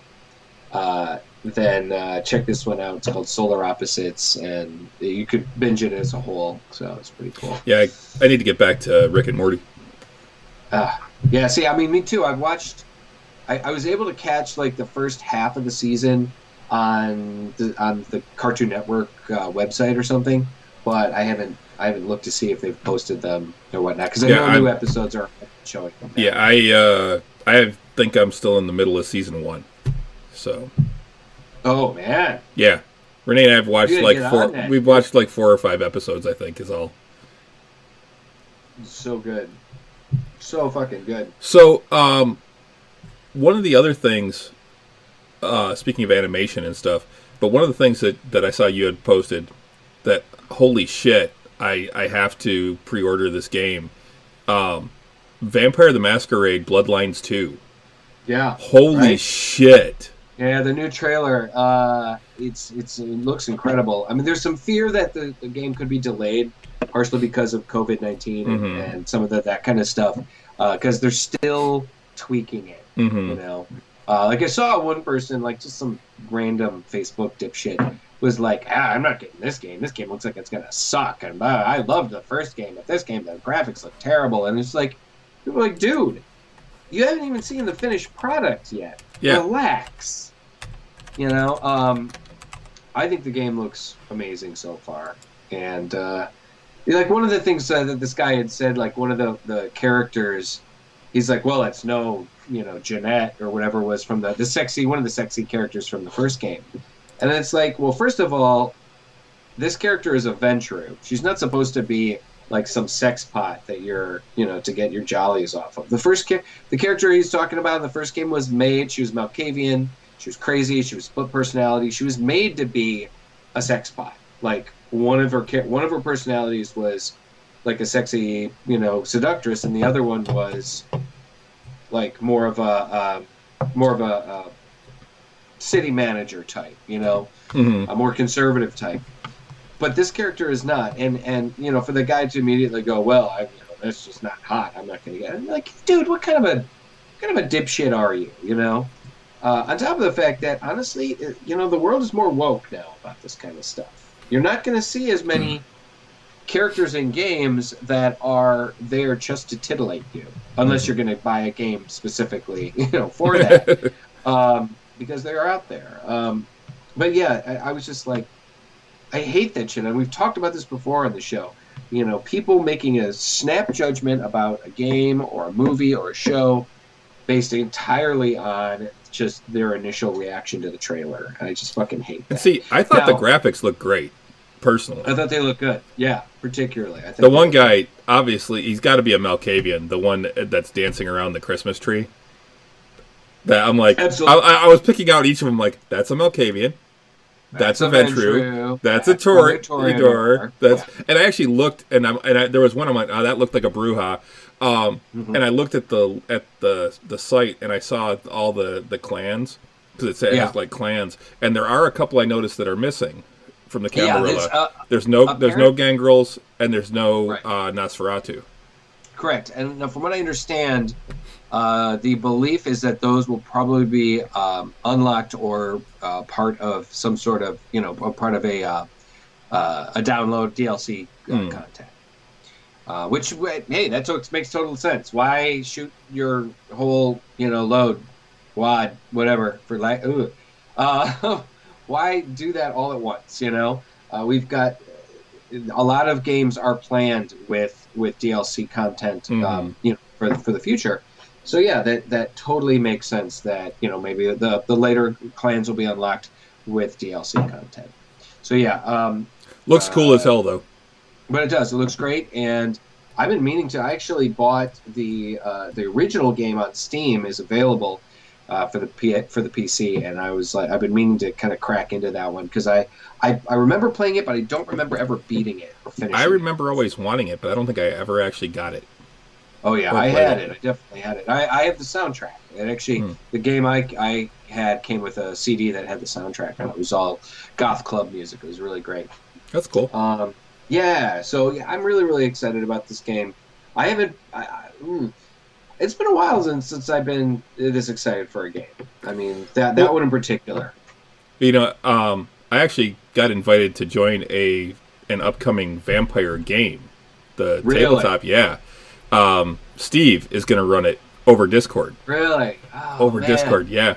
Speaker 1: then check this one out. It's called Solar Opposites, and you could binge it as a whole, so it's pretty cool.
Speaker 2: Yeah, I need to get back to Rick and Morty.
Speaker 1: Yeah, see, I mean, me too. I was able to catch like the first half of the season on the Cartoon Network website or something, but I haven't looked to see if they've posted them or whatnot, because I know new episodes are showing them now.
Speaker 2: Yeah, I think I'm still in the middle of season 1, so.
Speaker 1: Oh man.
Speaker 2: Yeah, Renee and I have watched we've watched like 4 or 5 episodes, I think, is all.
Speaker 1: So good. So fucking good.
Speaker 2: So, one of the other things, speaking of animation and stuff, But one of the things that I saw you had posted that, holy shit, I have to pre-order this game. Vampire the Masquerade Bloodlines 2.
Speaker 1: Yeah.
Speaker 2: Holy shit.
Speaker 1: Yeah, the new trailer, it looks incredible. I mean, there's some fear that the game could be delayed, partially because of COVID-19 and some of that kind of stuff, because they're still tweaking it, you know. Like I saw one person, like just some random Facebook dipshit, was like, I'm not getting this game. This game looks like it's going to suck. And I loved the first game, but this game, the graphics look terrible. And it's like, people are like, dude, you haven't even seen the finished product yet. Yeah. Relax. You know, I think the game looks amazing so far. And, like, one of the things that this guy had said, like, one of the characters, he's like, well, it's no, Jeanette or whatever was from one of the sexy characters from the first game. And it's like, well, first of all, this character is a Ventru. She's not supposed to be like some sex pot that you're, to get your jollies off of. The character he's talking about in the first game was made. She was Malkavian. She was crazy. She was split personality. She was made to be a sex pot. Like one of her personalities was like a sexy, seductress, and the other one was like more of a city manager type, a more conservative type. But this character is not, and for the guy to immediately go, well, that's just not hot. I'm not going to get it. I'm like, dude, what kind of a dipshit are you? On top of the fact that honestly, the world is more woke now about this kind of stuff. You're not going to see as many characters in games that are there just to titillate you, unless you're going to buy a game specifically, for that, because they are out there. But yeah, I was just like, I hate that shit, and we've talked about this before on the show. People making a snap judgment about a game or a movie or a show based entirely on just their initial reaction to the trailer. And I just fucking hate that.
Speaker 2: And see, I thought the graphics looked great, personally.
Speaker 1: I thought they looked good. Yeah, particularly. I think
Speaker 2: the one guy, obviously, he's got to be a Malkavian, the one that's dancing around the Christmas tree. That I'm like, I was picking out each of them like, that's a Malkavian. That's a Ventru. That's a Toreador. And I actually looked, and there was one I'm like, that looked like a Bruja. And I looked at the site, and I saw all the clans, because it has like clans, and there are a couple I noticed that are missing from the Camarilla. There's no Gangrels, and there's no Nosferatu.
Speaker 1: Correct. And from what I understand, the belief is that those will probably be unlocked or part of some sort of, part of a download DLC content. Which, hey, that makes total sense. Why shoot your whole, load, wad, whatever, for like, why do that all at once, We've got, a lot of games are planned with DLC content, for the future. So yeah, that totally makes sense that, maybe the later clans will be unlocked with DLC content. So yeah.
Speaker 2: Looks cool as hell, though.
Speaker 1: But it does. It looks great, and I've been meaning to. I actually bought the original game on Steam is available for the PC, and I was like, I've been meaning to kind of crack into that one because I remember playing it, but I don't remember ever beating it or finishing.
Speaker 2: I remember always wanting it, but I don't think I ever actually got it.
Speaker 1: Oh yeah, I had it. I definitely had it. I have the soundtrack. And actually, the game I had came with a CD that had the soundtrack, and it was all goth club music. It was really great.
Speaker 2: That's cool.
Speaker 1: Yeah, so yeah, I'm really, really excited about this game. I haven't. It's been a while since I've been this excited for a game. I mean, that one in particular.
Speaker 2: I actually got invited to join an upcoming vampire game. The tabletop, yeah. Steve is going to run it over Discord.
Speaker 1: Really?
Speaker 2: Over man. Discord, yeah.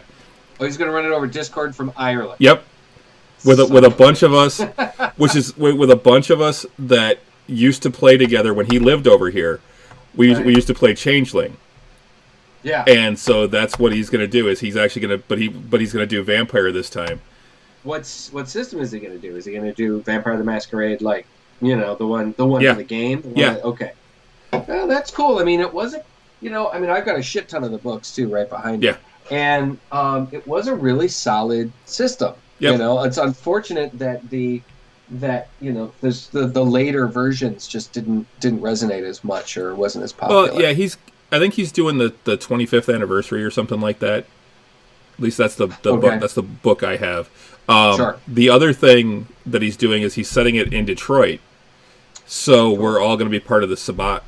Speaker 1: Oh, he's going to run it over Discord from Ireland.
Speaker 2: Yep. With a bunch of us, with a bunch of us that used to play together when he lived over here. We used to play Changeling.
Speaker 1: Yeah.
Speaker 2: And so that's what he's going to do. Is he's actually going to, but he's going to do Vampire this time.
Speaker 1: What system is he going to do? Is he going to do Vampire the Masquerade, like the one for the game? Okay. Well, that's cool. I mean, it wasn't. I've got a shit ton of the books too, right behind me.
Speaker 2: Yeah.
Speaker 1: And it was a really solid system.
Speaker 2: Yep.
Speaker 1: It's unfortunate that there's the later versions just didn't resonate as much or wasn't as
Speaker 2: Well,
Speaker 1: popular.
Speaker 2: yeah, I think he's doing the 25th anniversary or something like that. At least that's the book.
Speaker 1: Okay,
Speaker 2: That's the book I have.
Speaker 1: sure.
Speaker 2: The other thing that he's doing is he's setting it in Detroit, so we're
Speaker 1: Cool.
Speaker 2: all going to be part of the Sabbat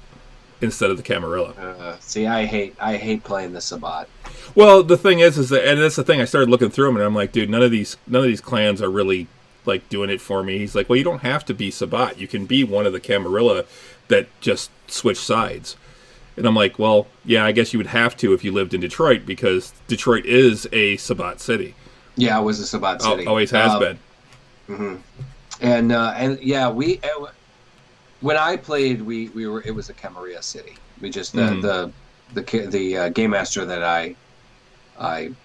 Speaker 2: instead of the Camarilla.
Speaker 1: See, I hate playing the Sabbat.
Speaker 2: Well, the thing is that, and that's the thing. I started looking through them, and I'm like, dude, none of these clans are really like doing it for me. He's like, well, you don't have to be Sabbat. You can be one of the Camarilla that just switch sides. And I'm like, well, yeah, I guess you would have to if you lived in Detroit because Detroit is a Sabbat city.
Speaker 1: Yeah, it was a Sabbat city.
Speaker 2: Always has been.
Speaker 1: Mm-hmm. And yeah, when I played, we were it was a Camarilla city. We just the game master that I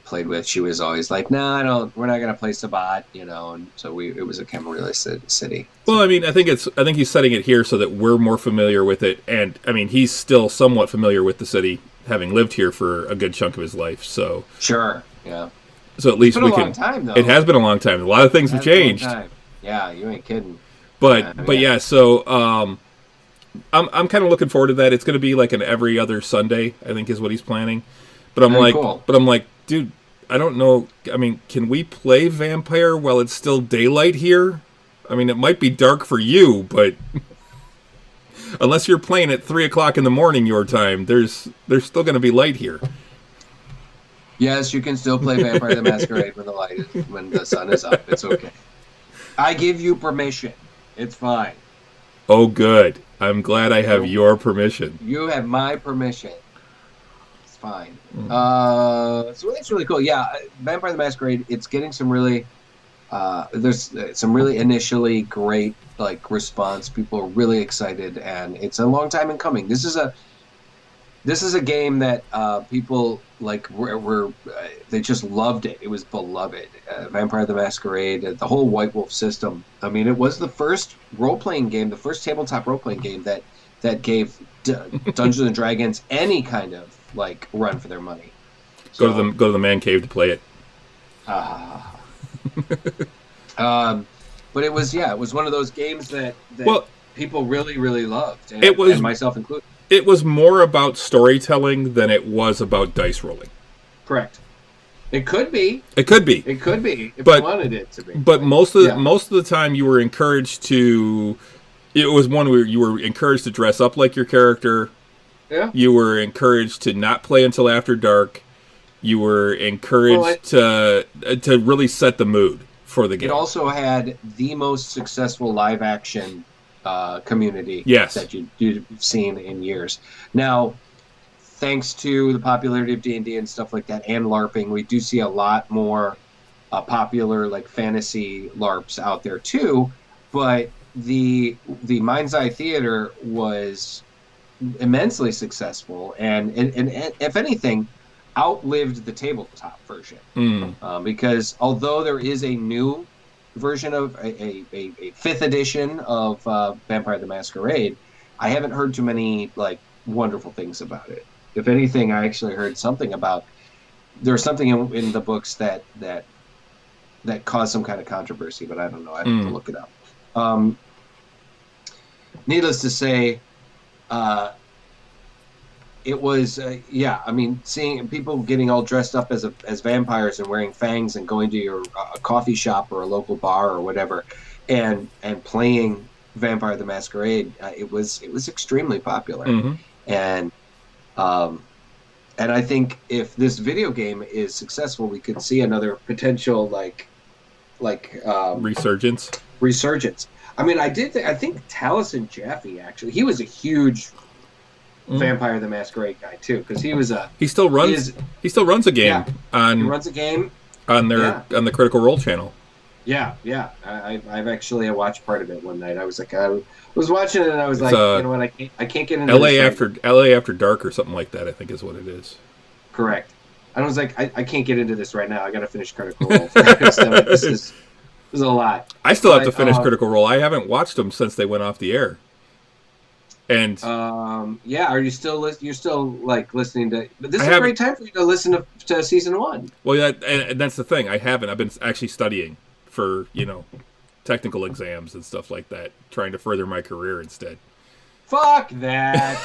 Speaker 1: played with, she was always like, "No, I don't. We're not gonna play Sabbat," And so it was a Camarilla city.
Speaker 2: Well, I mean, I think he's setting it here so that we're more familiar with it, and I mean, he's still somewhat familiar with the city, having lived here for a good chunk of his life. So
Speaker 1: Sure, yeah.
Speaker 2: so at least
Speaker 1: It's been
Speaker 2: we
Speaker 1: a
Speaker 2: can.
Speaker 1: long time though.
Speaker 2: It has been a long time. A lot of things have changed.
Speaker 1: Yeah, you ain't kidding.
Speaker 2: But yeah, so I'm kind of looking forward to that. It's going to be like an every other Sunday, I think, is what he's planning. But
Speaker 1: Cool.
Speaker 2: I'm like, dude, I don't know. I mean, can we play Vampire while it's still daylight here? I mean, it might be dark for you, but unless you're playing at 3:00 in the morning your time, there's still going to be light here.
Speaker 1: Yes, you can still play Vampire the Masquerade when the sun is up. It's okay. I give you permission. It's fine.
Speaker 2: Oh, good. I'm glad I have your permission.
Speaker 1: You have my permission. It's fine. So that's really cool. Yeah, Vampire the Masquerade. It's getting some really there's some really initially great response. People are really excited, and it's a long time in coming. This is a game that people were they just loved it. It was beloved. Vampire the Masquerade, the whole White Wolf system. I mean, it was the first role-playing game, the first tabletop role-playing game that gave Dungeons and Dragons any kind of run for their money.
Speaker 2: Go to the man cave to play it.
Speaker 1: But it was one of those games that people really, really loved, and myself included.
Speaker 2: It was more about storytelling than it was about dice rolling.
Speaker 1: Correct. It could be.
Speaker 2: It could be.
Speaker 1: If you wanted it to be.
Speaker 2: But most of the time, you were encouraged to. It was one where you were encouraged to dress up like your character.
Speaker 1: Yeah.
Speaker 2: You were encouraged to not play until after dark. You were encouraged to really set the mood for the game.
Speaker 1: It also had the most successful live action community that you've seen in years. Now, thanks to the popularity of D&D and stuff like that, and LARPing, we do see a lot more popular fantasy LARPs out there too. But the Mind's Eye Theater was immensely successful, and if anything, outlived the tabletop version. Because although there is a new version of a 5th edition of Vampire the Masquerade, I haven't heard too many wonderful things about it. If anything, I actually heard something about there's something in the books that caused some kind of controversy, but I don't know. I have to look it up. Needless to say, it was I mean, seeing people getting all dressed up as vampires and wearing fangs and going to a coffee shop or a local bar or whatever, and playing Vampire the Masquerade, it was extremely popular. And I think if this video game is successful, we could see another potential
Speaker 2: resurgence.
Speaker 1: I mean, I think Taliesin Jaffe, actually, he was a huge Vampire the Masquerade guy too, because he still runs
Speaker 2: a game on
Speaker 1: he runs a game
Speaker 2: on the Critical Role channel.
Speaker 1: I've actually watched part of it one night. I was watching it and I was you know what, I can't get into
Speaker 2: LA after dark or something like that, I think is what it is.
Speaker 1: Correct. I was like, I can't get into this right now. I got to finish Critical Role. This is a lot.
Speaker 2: I still have to finish Critical Role. I haven't watched them since they went off the air. And
Speaker 1: are you still you're still listening to? But this is a great time for you to listen to season 1.
Speaker 2: Well, yeah, and that's the thing. I haven't. I've been actually studying. for technical exams and stuff like that, trying to further my career instead.
Speaker 1: Fuck that.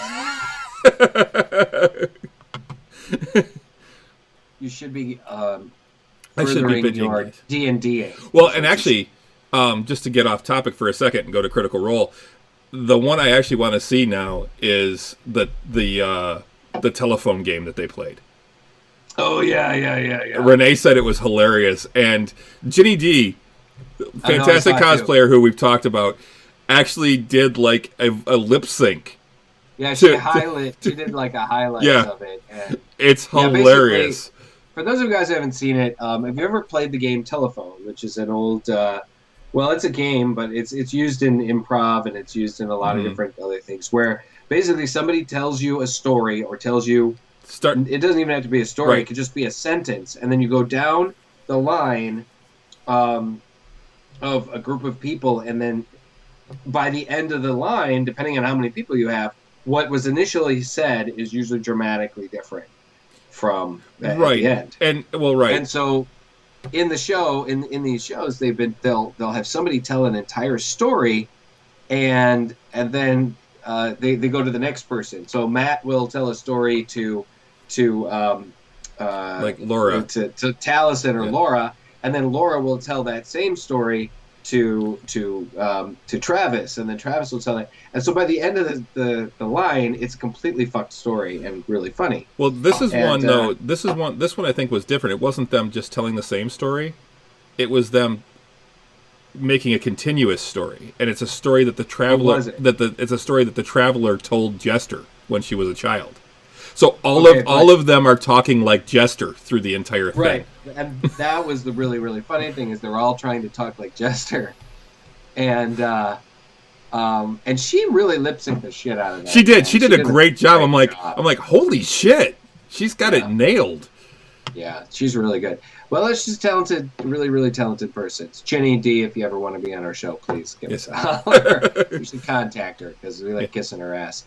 Speaker 1: You should be furthering your D&D.
Speaker 2: Well, and actually, just to get off topic for a second and go to Critical Role, the one I actually want to see now is the telephone game that they played.
Speaker 1: Oh, yeah.
Speaker 2: Renee said it was hilarious. And Ginny D, fantastic cosplayer who we've talked about, actually did like a lip sync.
Speaker 1: Yeah, she did like a highlight of it. And
Speaker 2: it's hilarious.
Speaker 1: For those of you guys who haven't seen it, have you ever played the game Telephone, which is an old... well, it's a game, but it's used in improv and it's used in a lot of different other things, where basically somebody tells you a story or tells you... It doesn't even have to be a story. Right. It could just be a sentence. And then you go down the line of a group of people, and then by the end of the line, depending on how many people you have, what was initially said is usually dramatically different from at the end. And so in the show, in these shows, they'll have somebody tell an entire story, and then they go to the next person. So Matt will tell a story to
Speaker 2: like Laura,
Speaker 1: to Taliesin or Laura, and then Laura will tell that same story to Travis, and then Travis will tell it. And so by the end of the line, it's a completely fucked story and really funny.
Speaker 2: Well, this one I think was different. It wasn't them just telling the same story. It was them making a continuous story, and it's a story that the traveler it's a story that the traveler told Jester when she was a child. So all of them are talking like Jester through the entire thing.
Speaker 1: Right. And that was the really, really funny thing, is they're all trying to talk like Jester. And she really lip synced the shit out of that.
Speaker 2: She did. She did a great job. I'm like, holy shit. She's got it nailed.
Speaker 1: Yeah, she's really good. Well, she's a talented, really, really talented person. It's Jenny D. If you ever want to be on our show, please give us a holler. You should contact her, because we like kissing her ass.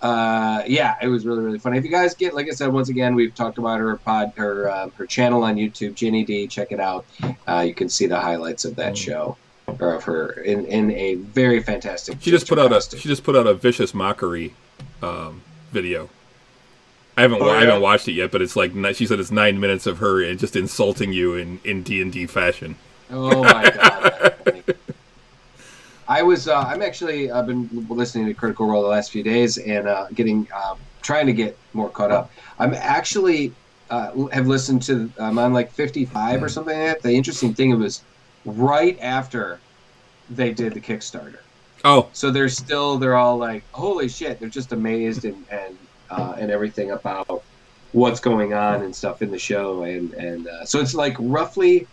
Speaker 1: It was really, really funny. If you guys get, like I said, once again, we've talked about her channel on YouTube, Ginny D. Check it out. You can see the highlights of that show, or of her in a very fantastic.
Speaker 2: She just put out a vicious mockery video. I haven't watched it yet, but it's like, she said it's 9 minutes of her just insulting you in D&D fashion.
Speaker 1: Oh my god. I've been listening to Critical Role the last few days and trying to get more caught up. I'm actually have listened to, I'm on like 55 or something like that. The interesting thing, it was right after they did the Kickstarter.
Speaker 2: Oh.
Speaker 1: So they're all like, holy shit, they're just amazed and everything about what's going on and stuff in the show. And so it's like roughly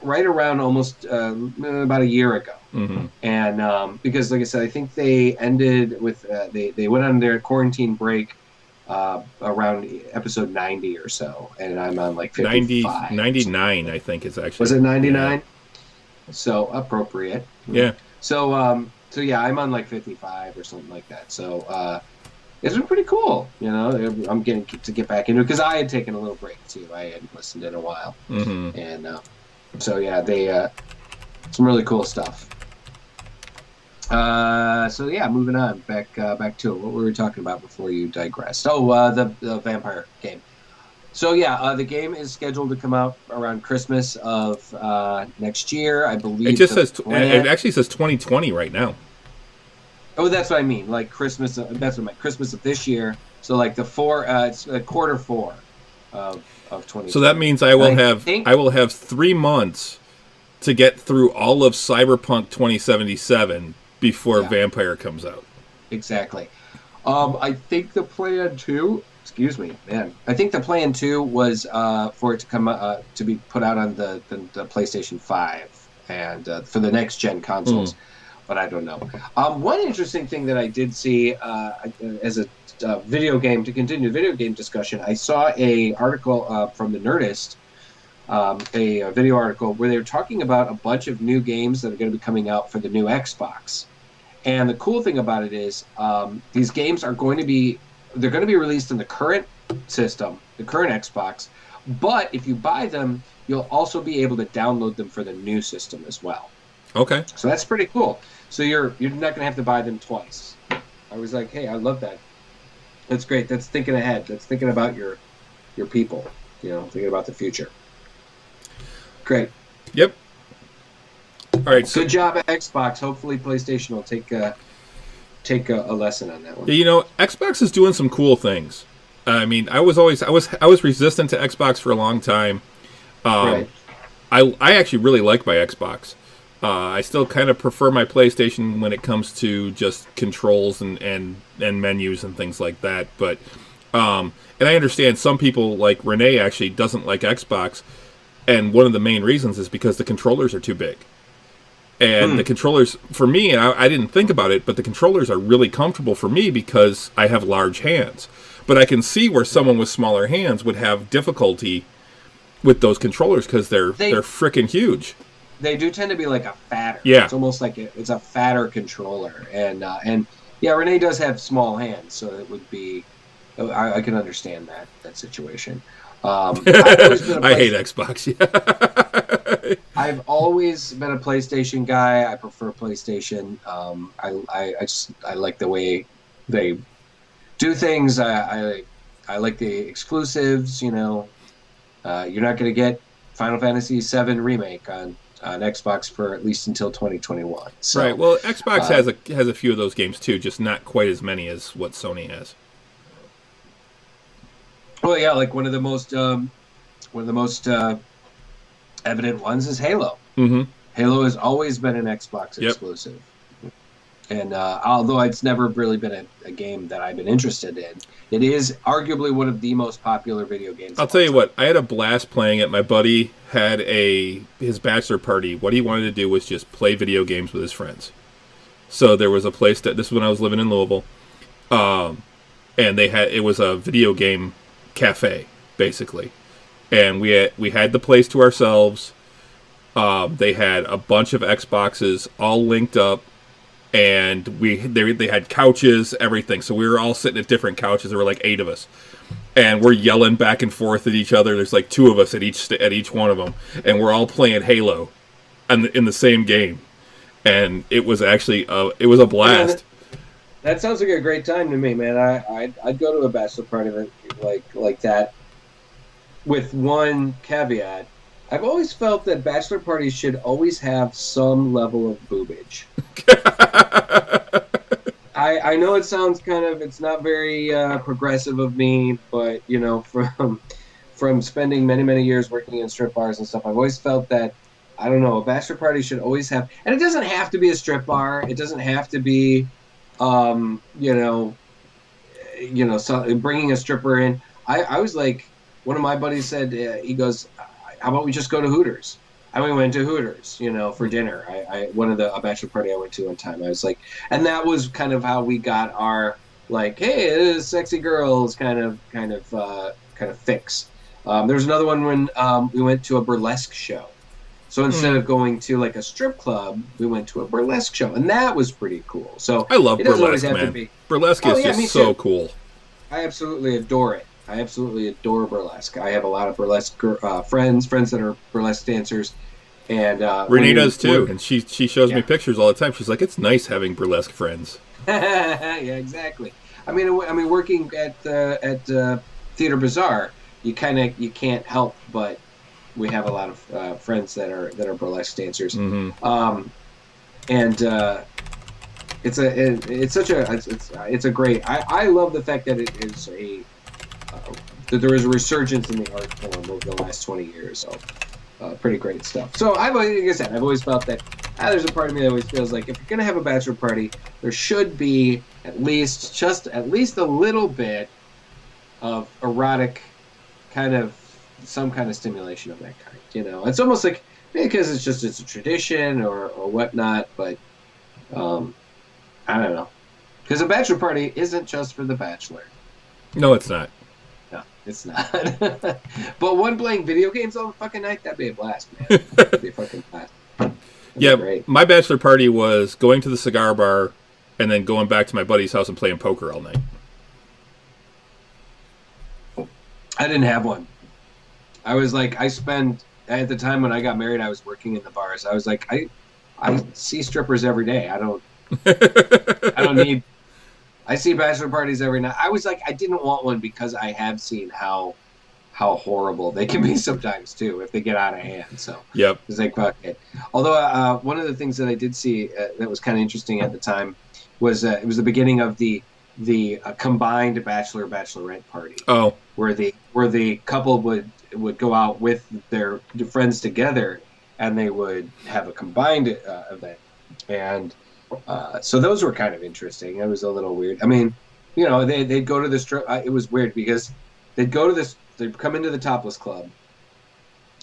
Speaker 1: right around almost about a year ago.
Speaker 2: Mm-hmm.
Speaker 1: And because, like I said, I think they ended with they went on their quarantine break around episode 90 or so, and I'm on like 55.
Speaker 2: 99, I think it's actually.
Speaker 1: Was it 99? Yeah. So appropriate.
Speaker 2: Yeah.
Speaker 1: So yeah, I'm on like 55 or something like that. So it's been pretty cool. I'm getting to get back into it, because I had taken a little break too. I hadn't listened in a while.
Speaker 2: Mm-hmm.
Speaker 1: And so yeah, they some really cool stuff. So yeah, moving on back to it. What were we talking about before you digressed? Oh, the vampire game. So yeah, the game is scheduled to come out around Christmas of next year, I believe.
Speaker 2: It just it actually says 2020 right now.
Speaker 1: Oh, that's what I mean. Like Christmas. That's what I meant. Christmas of this year. So like it's quarter 4 of 2020.
Speaker 2: So that means I will have 3 months to get through all of Cyberpunk 2077 before Vampire comes out.
Speaker 1: Exactly. I think the plan too. Excuse me, man. I think the plan too was for it to come to be put out on the PlayStation 5 and for the next gen consoles. But I don't know. One interesting thing that I did see as a video game, to continue the video game discussion, I saw a article from the Nerdist, a video article where they were talking about a bunch of new games that are going to be coming out for the new Xbox. And the cool thing about it is these games are going to be released in the current system, the current Xbox, But if you buy them, you'll also be able to download them for the new system as well.
Speaker 2: Okay.
Speaker 1: So that's pretty cool. So you're not gonna have to buy them twice. I was like, hey, I love that. That's great. That's thinking ahead. That's thinking about your people. Thinking about the future. Great.
Speaker 2: Yep. All right.
Speaker 1: Good job, Xbox. Hopefully, PlayStation will take a lesson on that one.
Speaker 2: Xbox is doing some cool things. I mean, I was resistant to Xbox for a long time.
Speaker 1: Right.
Speaker 2: I actually really like my Xbox. I still kind of prefer my PlayStation when it comes to just controls and menus and things like that. But and I understand some people like Renee actually doesn't like Xbox, and one of the main reasons is because the controllers are too big. And the controllers, for me, and I didn't think about it, but the controllers are really comfortable for me because I have large hands. But I can see where someone with smaller hands would have difficulty with those controllers because they're freaking huge.
Speaker 1: They do tend to be like a fatter.
Speaker 2: Yeah.
Speaker 1: It's almost like it's a fatter controller. And yeah, Renee does have small hands, so it would be... I can understand that situation. I
Speaker 2: hate Xbox. Yeah.
Speaker 1: I've always been a PlayStation guy. I prefer PlayStation. I like the way they do things. I like the exclusives. You're not going to get Final Fantasy VII Remake on Xbox for at least until 2021. So,
Speaker 2: right. Well, Xbox has a few of those games too, just not quite as many as what Sony has.
Speaker 1: Well, yeah, like one of the most evident ones is Halo.
Speaker 2: Mm-hmm.
Speaker 1: Halo has always been an Xbox exclusive. And although it's never really been a game that I've been interested in, it is arguably one of the most popular video games.
Speaker 2: I'll tell you what, I had a blast playing it. My buddy had his bachelor party. What he wanted to do was just play video games with his friends. So there was a place this is when I was living in Louisville, and it was a video game cafe basically, and we had the place to ourselves. They had a bunch of Xboxes all linked up. And they had couches, everything. So we were all sitting at different couches. There were like 8 of us, and we're yelling back and forth at each other. There's like 2 of us at each one of them, and we're all playing Halo, in the same game. And it was actually it was a blast.
Speaker 1: That sounds like a great time to me, man. I'd go to a bachelor party like that. With one caveat, I've always felt that bachelor parties should always have some level of boobage. I know it sounds it's not very progressive of me, but from spending many, many years working in strip bars and stuff, I've always felt that, I don't know, a bachelor party should always have, and it doesn't have to be a strip bar. It doesn't have to be, so bringing a stripper in. I was like, one of my buddies said, he goes, how about we just go to Hooters? And we went to Hooters, for dinner. A bachelor party I went to one time. I was like, and that was kind of how we got our, like, hey, it is sexy girls kind of fix. There was another one when we went to a burlesque show. So instead of going to like a strip club, we went to a burlesque show, and that was pretty cool. So
Speaker 2: I love burlesque, man. Burlesque is just so cool.
Speaker 1: I absolutely adore it. I absolutely adore burlesque. I have a lot of burlesque friends that are burlesque dancers, and
Speaker 2: Renee does too. And she shows me pictures all the time. She's like, it's nice having burlesque friends.
Speaker 1: Yeah, exactly. I mean, working at Theater Bazaar, you can't help but we have a lot of friends that are burlesque dancers,
Speaker 2: mm-hmm.
Speaker 1: And it's a great. I love the fact that it is that there is a resurgence in the art form over the last 20 years. So pretty great stuff. So like I said, I've always felt that there's a part of me that always feels like if you're gonna have a bachelor party, there should be at least a little bit of erotic some kind of stimulation of that kind. It's almost like because it's a tradition or whatnot, but I don't know, because a bachelor party isn't just for the bachelor.
Speaker 2: No, it's not.
Speaker 1: No, it's not. But one playing video games all the fucking night, that'd be a blast, man. That'd be a fucking blast.
Speaker 2: Great. My bachelor party was going to the cigar bar and then going back to my buddy's house and playing poker all night.
Speaker 1: I didn't have one. I was like, I spend at the time when I got married, I was working in the bars. I was like, I see strippers every day. I don't need. I see bachelor parties every night. I was like, I didn't want one because I have seen how horrible they can be sometimes too if they get out of hand. So
Speaker 2: Yep.
Speaker 1: it's like fuck it. Although one of the things that I did see that was kind of interesting at the time was it was the beginning of the combined bachelorette party.
Speaker 2: Oh.
Speaker 1: Where the couple would go out with their friends together and they would have a combined event. And so those were kind of interesting. It was a little weird. I mean, they'd go to this strip. It was weird because they'd go to this. They'd come into the topless club,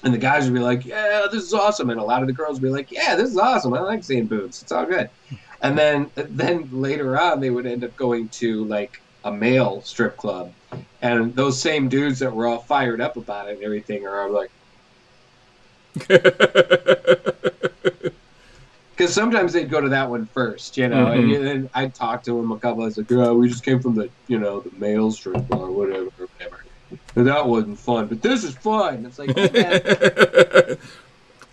Speaker 1: and the guys would be like, "Yeah, this is awesome," and a lot of the girls would be like, "Yeah, this is awesome. I like seeing boobs. It's all good." And then later on, they would end up going to like a male strip club, and those same dudes that were all fired up about it and everything are like. Because sometimes they'd go to that one first,
Speaker 2: Mm-hmm.
Speaker 1: and then I'd talk to them a couple. I was like, "Oh, we just came from the male strip bar, whatever." And that wasn't fun, but this is fun. It's like, man,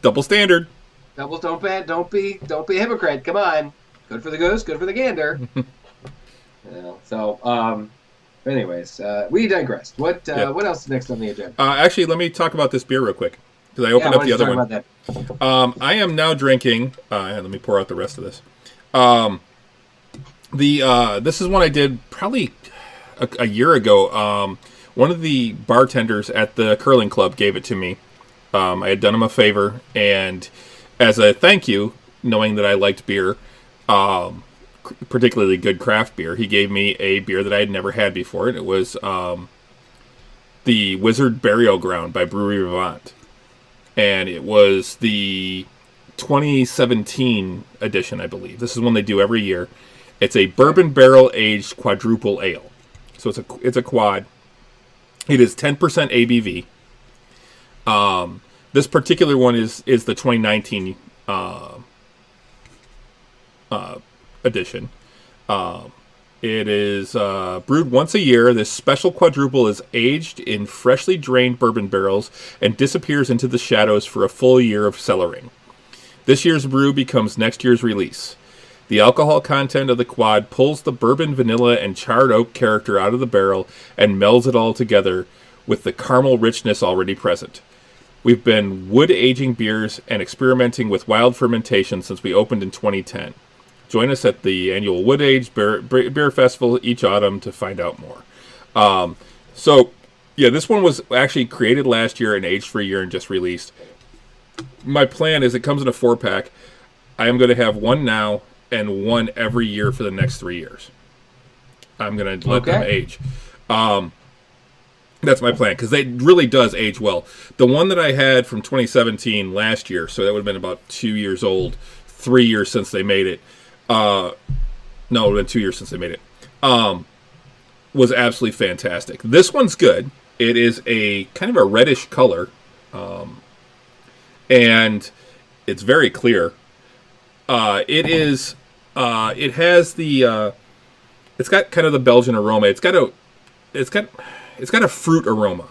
Speaker 2: Double standard.
Speaker 1: doubles don't be a hypocrite. Come on, good for the goose, good for the gander. Anyways, we digressed. What else is next on the agenda?
Speaker 2: Actually, let me talk about this beer real quick because I opened up the other one. I am now drinking. Let me pour out the rest of this. This is one I did probably a year ago. One of the bartenders at the curling club gave it to me. I had done him a favor, and as a thank you, knowing that I liked beer, particularly good craft beer, he gave me a beer that I had never had before, and it was the Wizard Burial Ground by Brewery Vivant. And it was the 2017 edition, I believe. This is one they do every year. It's a bourbon barrel aged quadruple ale. So it's a quad. It is 10% ABV. This particular one is the 2019 edition. It is brewed once a year. This special quadruple is aged in freshly drained bourbon barrels and disappears into the shadows for a full year of cellaring. This year's brew becomes next year's release. The alcohol content of the quad pulls the bourbon, vanilla, and charred oak character out of the barrel and melds it all together with the caramel richness already present. We've been wood aging beers and experimenting with wild fermentation since we opened in 2010. Join us at the annual Wood Age Beer Festival each autumn to find out more. This one was actually created last year and aged for a year and just released. My plan is it comes in a 4-pack. I am going to have one now and one every year for the next 3 years. I'm going to let them age. That's my plan, because it really does age well. The one that I had from 2017 last year, so that would have been about 2 years old, 3 years since they made it. No, it would have been 2 years since they made it. Was absolutely fantastic. This one's good. It is a kind of a reddish color, and it's very clear. It has the. It's got kind of the Belgian aroma. It's got a fruit aroma.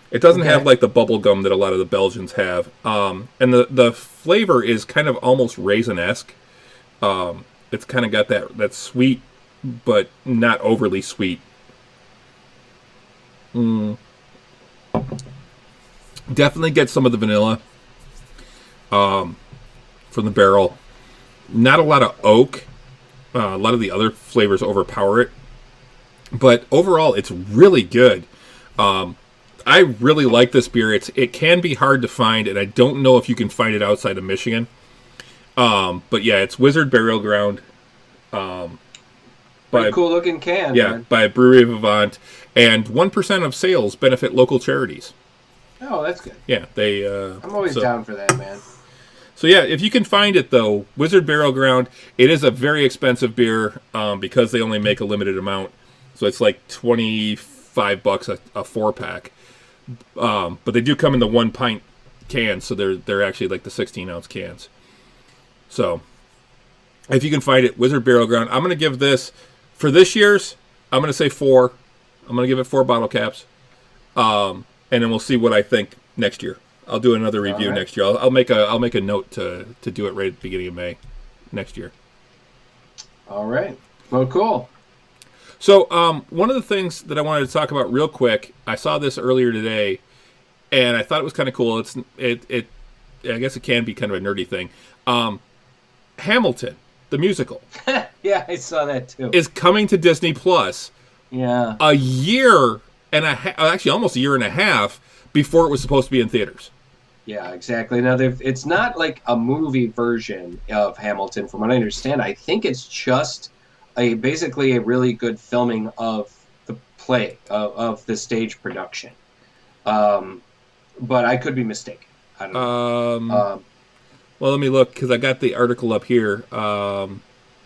Speaker 2: It doesn't have like the bubble gum that a lot of the Belgians have. And the flavor is kind of almost raisin-esque. It's kind of got that sweet, but not overly sweet. Definitely get some of the vanilla from the barrel. Not a lot of oak. A lot of the other flavors overpower it. But overall, it's really good. I really like this beer. It can be hard to find, and I don't know if you can find it outside of Michigan. But yeah, it's Wizard Burial Ground.
Speaker 1: Pretty cool looking can.
Speaker 2: Yeah,
Speaker 1: man.
Speaker 2: By Brewery Vivant, and 1% of sales benefit local charities.
Speaker 1: Oh, that's good.
Speaker 2: Yeah, they.
Speaker 1: I'm always down for that, man.
Speaker 2: So yeah, if you can find it though, Wizard Burial Ground. It is a very expensive beer because they only make a limited amount. So it's like $25 a 4-pack. But they do come in the 1-pint cans, so they're actually like the 16-ounce cans. So if you can find it, Wizard Burial Ground. I'm going to give this, for this year's, I'm going to say 4. I'm going to give it 4 bottle caps. and then we'll see what I think next year. I'll do another review next year. I'll make a note to do it right at the beginning of May next year.
Speaker 1: All right. Well, cool.
Speaker 2: So one of the things that I wanted to talk about real quick, I saw this earlier today, and I thought it was kind of cool. It I guess it can be kind of a nerdy thing. Hamilton, the musical.
Speaker 1: Yeah, I saw that too.
Speaker 2: Is coming to Disney Plus.
Speaker 1: Yeah.
Speaker 2: A year and actually almost a year and a half before it was supposed to be in theaters.
Speaker 1: Yeah, exactly. Now, it's not like a movie version of Hamilton, from what I understand. I think it's just basically a really good filming of the play, of the stage production. But I could be mistaken. I don't know.
Speaker 2: Well, let me look, because I got the article up here.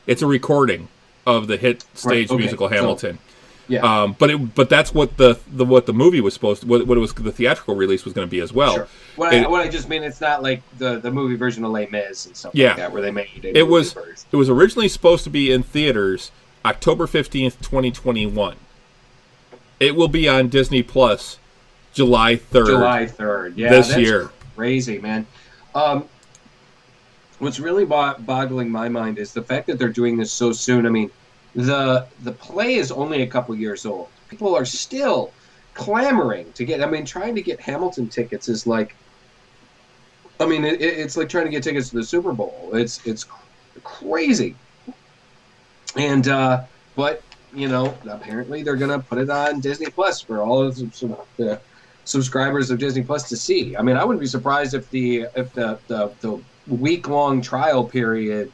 Speaker 2: It's a recording of the hit stage musical Hamilton.
Speaker 1: So, yeah.
Speaker 2: But that's what the movie was supposed to, what it was, the theatrical release was going to be as well.
Speaker 1: Sure. What I just mean, it's not like the movie version of Les Mis and stuff like that, where they made
Speaker 2: it was originally supposed to be in theaters October 15th, 2021. It will be on Disney Plus July 3rd.
Speaker 1: July 3rd. Yeah,
Speaker 2: this year.
Speaker 1: Crazy, man. What's really boggling my mind is the fact that they're doing this so soon. I mean, the play is only a couple years old. People are still clamoring to get. I mean, trying to get Hamilton tickets is like. I mean, it's like trying to get tickets to the Super Bowl. It's crazy. And but apparently they're gonna put it on Disney Plus for all of the subscribers of Disney Plus to see. I mean, I wouldn't be surprised if the week-long trial period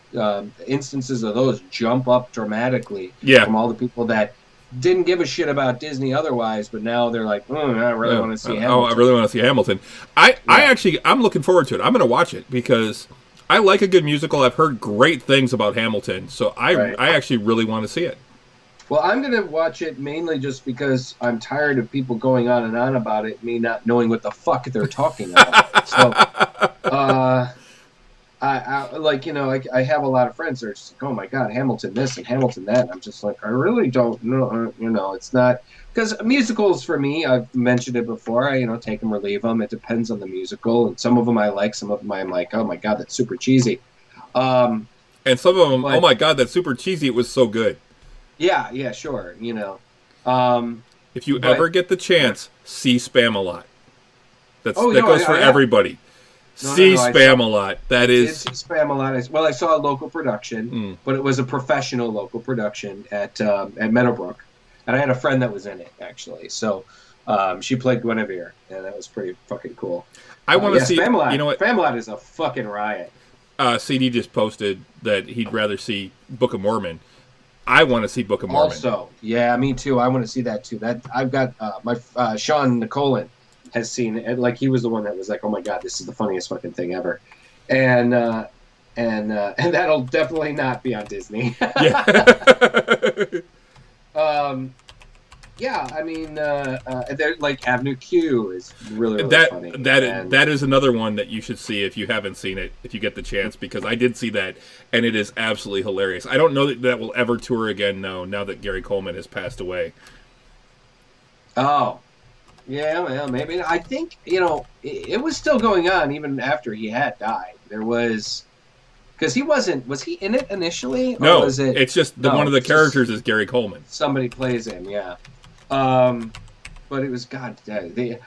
Speaker 1: instances of those jump up dramatically from all the people that didn't give a shit about Disney otherwise, but now they're like, I really want to see Hamilton.
Speaker 2: I really want to see Hamilton. I'm looking forward to it. I'm going to watch it because I like a good musical. I've heard great things about Hamilton, so I actually really want to see it.
Speaker 1: Well, I'm going to watch it mainly just because I'm tired of people going on and on about it, me not knowing what the fuck they're talking about. So, I have a lot of friends that are just like, oh my God, Hamilton this and Hamilton that. And I'm just like, I really don't know. It's not, because musicals for me, I've mentioned it before, I take them or leave them. It depends on the musical. And some of them I like, some of them I'm like, oh my God, that's super cheesy.
Speaker 2: And some of them, oh my God, that's super cheesy. It was so good.
Speaker 1: Yeah, sure.
Speaker 2: If you ever get the chance, see Spamalot. That goes for everybody. See Spamalot. That is.
Speaker 1: See Spamalot. Well, I saw a local production, but it was a professional local production at Meadowbrook, and I had a friend that was in it actually. So she played Guinevere, and that was pretty fucking cool.
Speaker 2: I want to see
Speaker 1: Spamalot.
Speaker 2: You know what?
Speaker 1: Spamalot is a fucking riot.
Speaker 2: CD just posted that he'd rather see Book of Mormon. I want to see Book of Mormon.
Speaker 1: Also, yeah, me too. I want to see that too. That I've got my Sean Nicolin has seen it. Like he was the one that was like, "Oh my God, this is the funniest fucking thing ever," and that'll definitely not be on Disney. Yeah. I mean, they're like Avenue Q is really funny.
Speaker 2: That is another one that you should see if you haven't seen it, if you get the chance, because I did see that, and it is absolutely hilarious. I don't know that will ever tour again, now that Gary Coleman has passed away.
Speaker 1: Oh, yeah, well, maybe. I think, it was still going on even after he had died. There was... Because was he in it initially? Or
Speaker 2: no,
Speaker 1: was
Speaker 2: it's just one of the characters is Gary Coleman.
Speaker 1: Somebody plays him, yeah. But it was the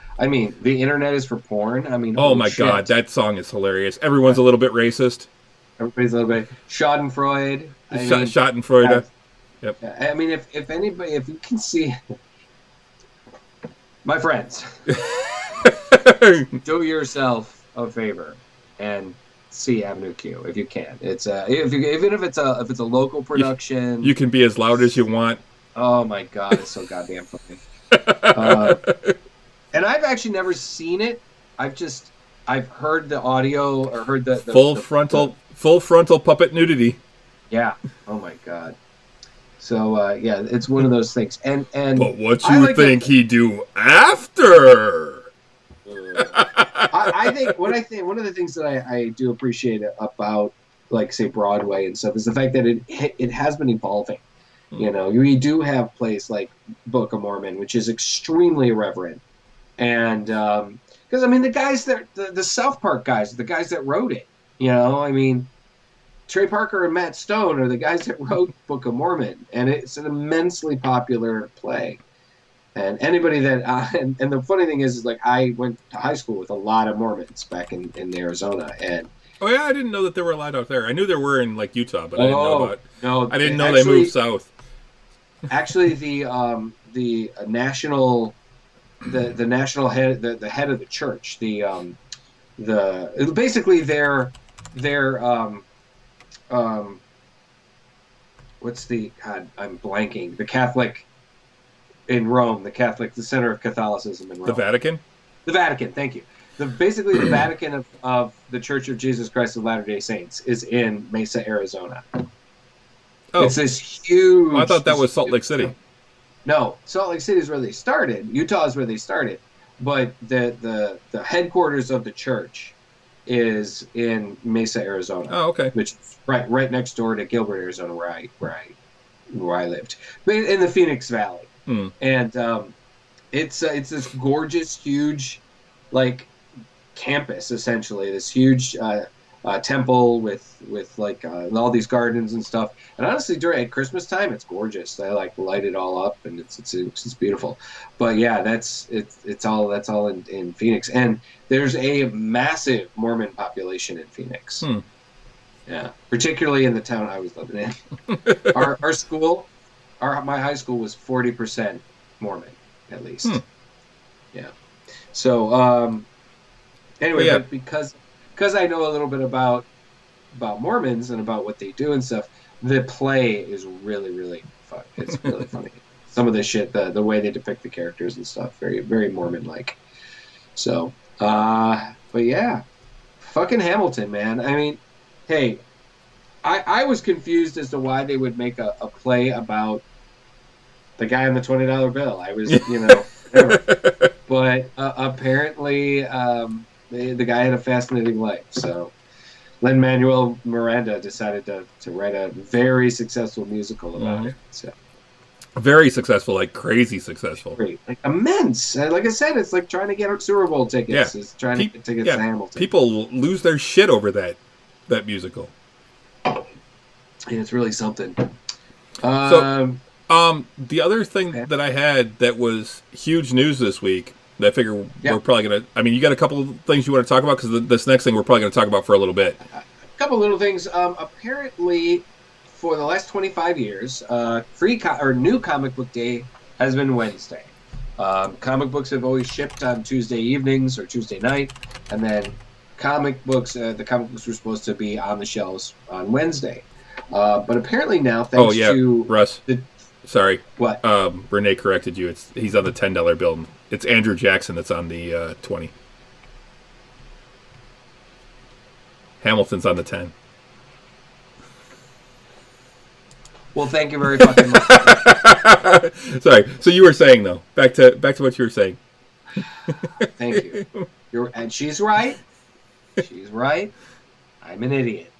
Speaker 1: internet is for porn. I mean,
Speaker 2: oh my God, that song is hilarious. Everyone's a little bit racist.
Speaker 1: Everybody's a little bit Schadenfreude.
Speaker 2: Schadenfreude. Yep.
Speaker 1: I mean, if anybody, if you can see, my friends, do yourself a favor and see Avenue Q if you can. It's even if it's a local production.
Speaker 2: You can be as loud as you want.
Speaker 1: Oh my God, it's so goddamn funny. And I've actually never seen it. I've heard the audio or heard the
Speaker 2: full frontal puppet nudity.
Speaker 1: Yeah. Oh my God. So it's one of those things. And
Speaker 2: but what you think he do after?
Speaker 1: I think one of the things that I do appreciate about, like, say, Broadway and stuff is the fact that it has been evolving. You do have plays like Book of Mormon, which is extremely irreverent And because I mean, the guys that the South Park guys, the guys that wrote it, I mean, Trey Parker and Matt Stone are the guys that wrote Book of Mormon, and it's an immensely popular play. And anybody that and the funny thing is like I went to high school with a lot of Mormons back in Arizona, and
Speaker 2: Oh yeah, I didn't know that there were a lot out there. I knew there were in like Utah, but I didn't know about.
Speaker 1: No,
Speaker 2: I didn't know
Speaker 1: actually,
Speaker 2: they moved south.
Speaker 1: Actually, the national the national head the head of the church the basically their what's the God, I'm blanking, the Catholic in Rome, the center of Catholicism in Rome.
Speaker 2: The Vatican?
Speaker 1: The Vatican, thank you. Basically the Vatican of the Church of Jesus Christ of Latter-day Saints is in Mesa, Arizona.
Speaker 2: Oh.
Speaker 1: It's this huge...
Speaker 2: I thought that was Salt Lake City.
Speaker 1: No, Salt Lake City is where they started. Utah is where they started. But the headquarters of the church is in Mesa, Arizona.
Speaker 2: Oh, okay.
Speaker 1: Which is right next door to Gilbert, Arizona, where I lived. But in the Phoenix Valley. And it's this gorgeous, huge, like, campus, essentially. This huge temple with like all these gardens and stuff. And honestly, at Christmas time, it's gorgeous. They like light it all up, and it's beautiful. But yeah, that's all in Phoenix, and there's a massive Mormon population in Phoenix. Yeah, particularly in the town I was living in. Our school, my high school was 40% Mormon, at least. Yeah. So anyway,
Speaker 2: yeah.
Speaker 1: but because I know a little bit about Mormons and about what they do and stuff, the play is really, really fun. It's really funny. Some of the shit, the way they depict the characters and stuff, very, very Mormon-like. So, but yeah, fucking Hamilton, man. I mean, hey, I was confused as to why they would make a play about the guy on the $20 bill. I was, whatever. But apparently, the guy had a fascinating life. So Lin-Manuel Miranda decided to write a very successful musical about it. So
Speaker 2: very successful, like crazy successful.
Speaker 1: Great. Like immense. Like I said, it's like trying to get Super Bowl tickets. Yeah. It's trying to get tickets to Hamilton.
Speaker 2: People lose their shit over that musical.
Speaker 1: Yeah, it's really something.
Speaker 2: The other thing that I had that was huge news this week, that I figure we're probably going to... I mean, you got a couple of things you want to talk about? Because this next thing we're probably going to talk about for a little bit.
Speaker 1: A couple little things. Apparently, for the last 25 years, new Comic Book Day has been Wednesday. Comic books have always shipped on Tuesday evenings or Tuesday night, and then the comic books were supposed to be on the shelves on Wednesday. But apparently now, thanks to...
Speaker 2: Russ. Sorry.
Speaker 1: What?
Speaker 2: Renee corrected you. He's on the $10 bill. It's Andrew Jackson that's on the 20. Hamilton's on the 10.
Speaker 1: Well, thank you very fucking much.
Speaker 2: Sorry. So you were saying, though. Back to what you were saying.
Speaker 1: Thank you. And she's right. She's right. I'm an idiot.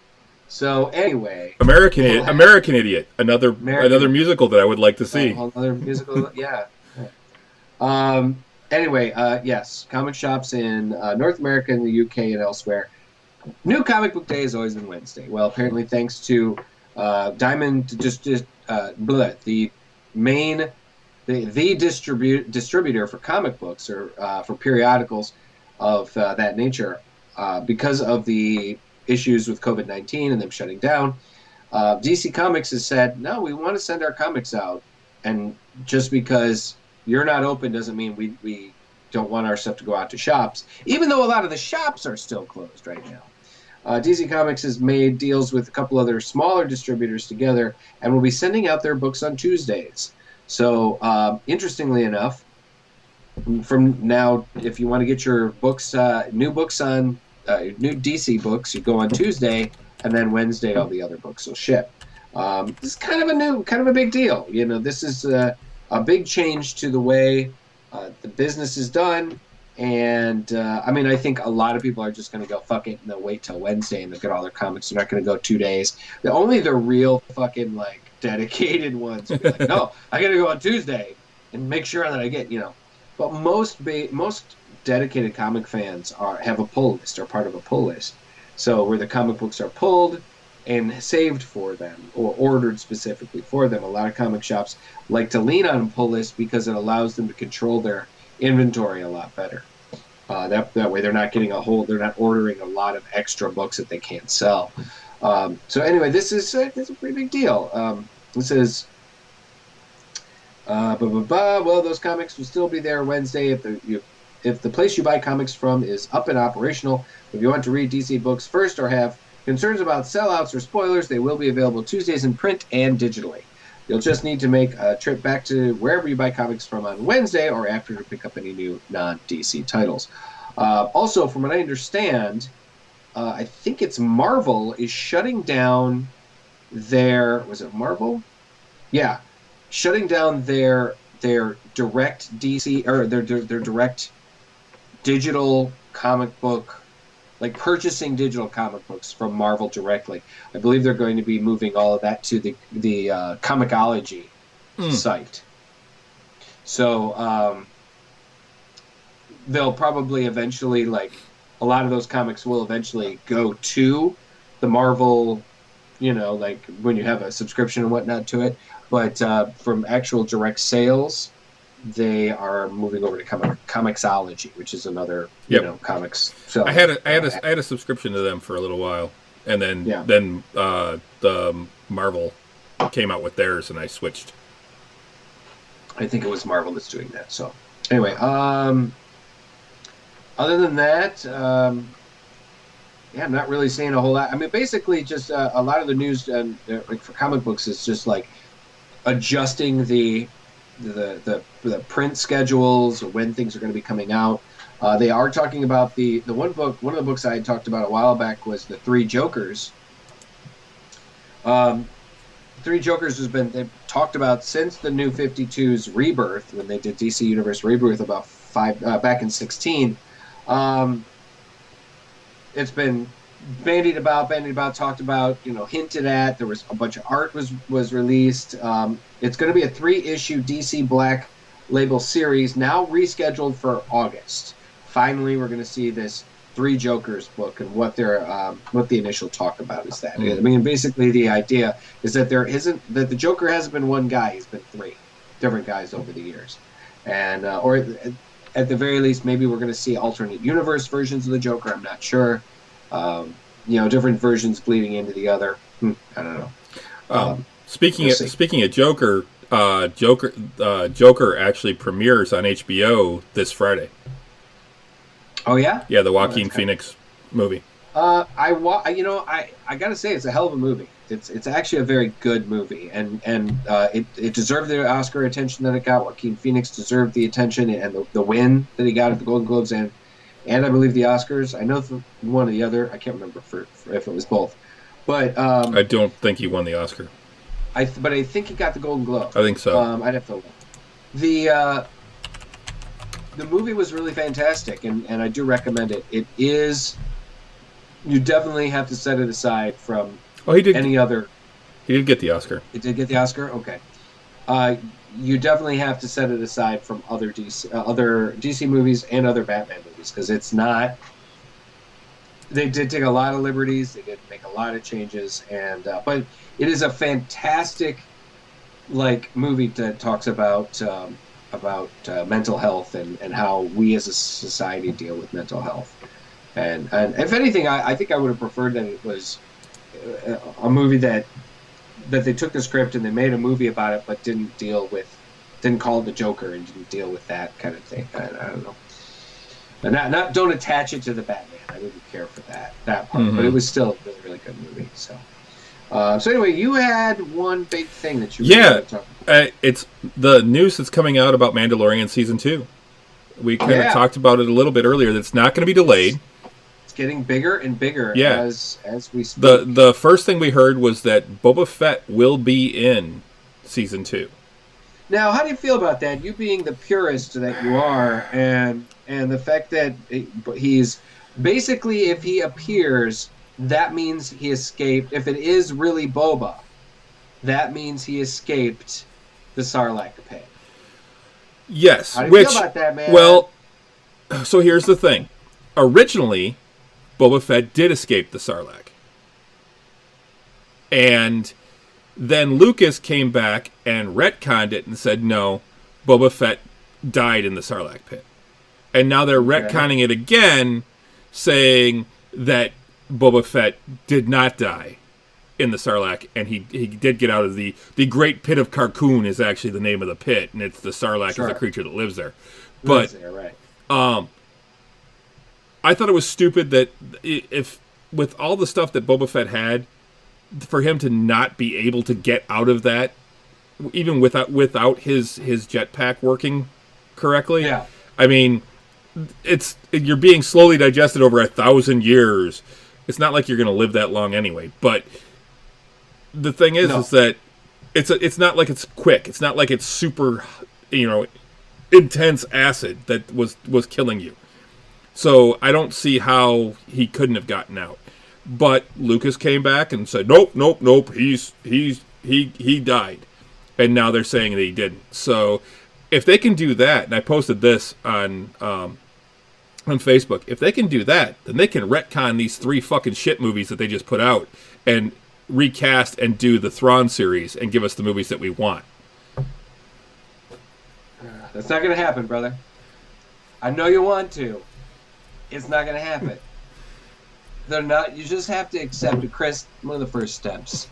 Speaker 1: So anyway,
Speaker 2: American Idiot, another musical that I would like to see.
Speaker 1: Another musical, yeah. Anyway, yes, comic shops in North America, and the UK, and elsewhere. New Comic Book Day has always been Wednesday. Well, apparently, thanks to Diamond, the distributor for comic books or for periodicals of that nature, because of the issues with COVID-19 and them shutting down, DC Comics has said, no, we want to send our comics out, and just because you're not open doesn't mean we don't want our stuff to go out to shops, even though a lot of the shops are still closed right now. DC Comics has made deals with a couple other smaller distributors together and will be sending out their books on Tuesdays. So interestingly enough, from now, if you want to get your books, new books on new DC books, you go on Tuesday, and then Wednesday all the other books will ship. This is kind of a big deal. This is a big change to the way the business is done. And I mean, I think a lot of people are just going to go fuck it, and they'll wait till Wednesday and they'll get all their comics. They're not going to go 2 days. Only the real fucking like dedicated ones will be like, no, I got to go on Tuesday and make sure that I get. But most dedicated comic fans have a pull list, are part of a pull list. So where the comic books are pulled and saved for them or ordered specifically for them. A lot of comic shops like to lean on a pull list because it allows them to control their inventory a lot better. That way they're not they're not ordering a lot of extra books that they can't sell. So anyway, this is a pretty big deal. This is well, those comics will still be there Wednesday if the place you buy comics from is up and operational. If you want to read DC books first or have concerns about sellouts or spoilers, they will be available Tuesdays in print and digitally. You'll just need to make a trip back to wherever you buy comics from on Wednesday or after to pick up any new non-DC titles. Also, from what I understand, I think it's Marvel is shutting down their... Was it Marvel? Yeah. Shutting down their direct DC... or their direct digital comic book... like purchasing digital comic books from Marvel directly. I believe they're going to be moving all of that to the Comixology site. So they'll probably eventually, like, a lot of those comics will eventually go to the Marvel, like when you have a subscription and whatnot to it. But from actual direct sales, they are moving over to Comixology, which is another comics. So
Speaker 2: I had a subscription to them for a little while, and then the Marvel came out with theirs, and I switched.
Speaker 1: I think it was Marvel that's doing that. So anyway, other than that, I'm not really saying a whole lot. I mean, basically, just a lot of the news like for comic books is just like adjusting the print schedules, or when things are going to be coming out. They are talking about the one of the books I had talked about a while back was the Three Jokers. Three Jokers they've talked about since the New 52's rebirth, when they did DC Universe Rebirth about back in 2016. It's been bandied about, talked about, hinted at. There was a bunch of art was released. It's going to be a 3-issue DC Black Label series, now rescheduled for August. Finally, we're going to see this Three Jokers book, and what the initial talk about is that. I mean, basically the idea is that the Joker hasn't been one guy; he's been 3 different guys over the years, and or at the very least, maybe we're going to see alternate universe versions of the Joker. I'm not sure. Different versions bleeding into the other. I don't know.
Speaker 2: Speaking of Joker, Joker actually premieres on HBO this Friday.
Speaker 1: Oh yeah?
Speaker 2: Yeah, the Joaquin Phoenix movie.
Speaker 1: I gotta say it's a hell of a movie. It's actually a very good movie, and it deserved the Oscar attention that it got. Joaquin Phoenix deserved the attention and the win that he got at the Golden Globes and I believe the Oscars. I know one or the other. I can't remember for if it was both, but
Speaker 2: I don't think he won the Oscar.
Speaker 1: But I think he got the Golden Globe.
Speaker 2: I think so.
Speaker 1: I'd have to look. The movie was really fantastic, and I do recommend it. It is. You definitely have to set it aside from any other.
Speaker 2: He did get the Oscar.
Speaker 1: It did get the Oscar? Okay. You definitely have to set it aside from other DC movies and other Batman movies, because it's not. They did take a lot of liberties. They did make a lot of changes, but it is a fantastic, movie that talks about mental health and how we as a society deal with mental health. And if anything, I think I would have preferred that it was a movie that they took the script and they made a movie about it, but didn't call it the Joker and didn't deal with that kind of thing. I don't know. And don't attach it to the Batman. I didn't care for that part, but it was still a really, really good movie. So anyway, you had one big thing that you were talking about.
Speaker 2: It's the news that's coming out about Mandalorian season 2. We kind of talked about it a little bit earlier. That's not going to be delayed.
Speaker 1: It's getting bigger and bigger as we speak.
Speaker 2: The first thing we heard was that Boba Fett will be in season 2.
Speaker 1: Now, how do you feel about that? You being the purist that you are, and the fact that he's basically, if he appears, that means he escaped. If it is really Boba, that means he escaped the Sarlacc pit.
Speaker 2: Yes.
Speaker 1: How do you feel about that, man?
Speaker 2: Well, So here's the thing. Originally, Boba Fett did escape the Sarlacc. And then Lucas came back and retconned it and said, no, Boba Fett died in the Sarlacc pit. And now they're retconning it again, saying that Boba Fett did not die in the Sarlacc, and he did get out of the Great Pit of Carcoon is actually the name of the pit, and it's the Sarlacc is a creature that lives there. But I thought it was stupid that if with all the stuff that Boba Fett had, for him to not be able to get out of that, even without his jetpack working correctly. Yeah. I mean, you're being slowly digested over 1,000 years. It's not like you're going to live that long anyway. But the thing is that it's not like it's quick. It's not like it's super, intense acid that was killing you. So I don't see how he couldn't have gotten out. But Lucas came back and said, nope, he died. And now they're saying that he didn't. So if they can do that, and I posted this on Facebook, if they can do that, then they can retcon these 3 fucking shit movies that they just put out and recast and do the Thrawn series and give us the movies that we want.
Speaker 1: That's not going to happen, brother. I know you want to. It's not going to happen. They're not. You just have to accept it, Chris. One of the first steps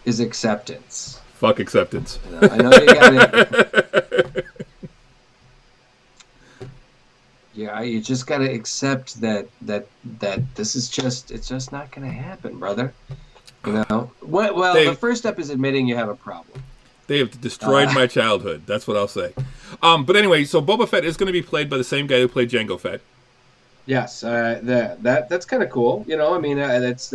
Speaker 1: is acceptance.
Speaker 2: Fuck acceptance.
Speaker 1: I know you got it. Yeah, you just got to accept that this is it's just not going to happen, brother. Well, the first step is admitting you have a problem.
Speaker 2: They have destroyed my childhood. That's what I'll say. But anyway, so Boba Fett is going to be played by the same guy who played Jango Fett.
Speaker 1: Yes, that's kind of cool. I mean, that's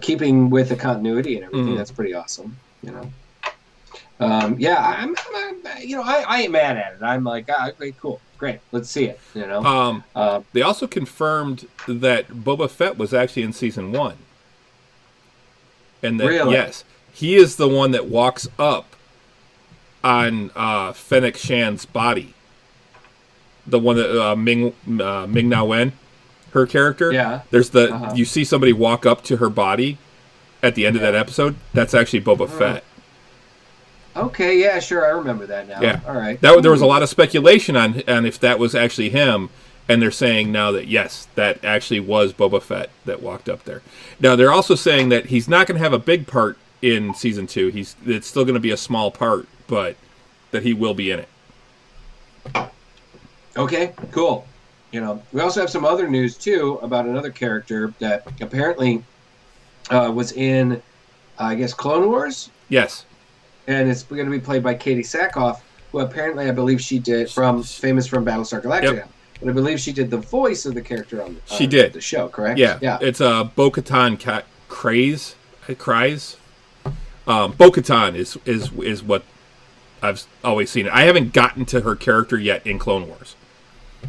Speaker 1: keeping with the continuity and everything. Mm-hmm. That's pretty awesome. I ain't mad at it. I'm like, great, cool, great. Let's see it.
Speaker 2: They also confirmed that Boba Fett was actually in season 1, and that yes, he is the one that walks up on Fennec Shan's body. The one that Ming-Na Wen, her character. Yeah. There's you see somebody walk up to her body at the end of that episode. That's actually Boba Fett.
Speaker 1: Okay, yeah, sure, I remember that now. Yeah. All right.
Speaker 2: There was a lot of speculation on if that was actually him, and they're saying now that yes, that actually was Boba Fett that walked up there. Now they're also saying that he's not going to have a big part in season 2. It's still going to be a small part, but that he will be in it.
Speaker 1: Okay, cool. We also have some other news too about another character that apparently was in, I guess, Clone Wars.
Speaker 2: Yes.
Speaker 1: And it's going to be played by Katie Sackhoff, who apparently I believe she did famous from Battlestar Galactica. Yep. But I believe she did the voice of the character on the show, correct?
Speaker 2: Yeah. It's Bo-Katan Kryze. Bo-Katan is what I've always seen it. I haven't gotten to her character yet in Clone Wars.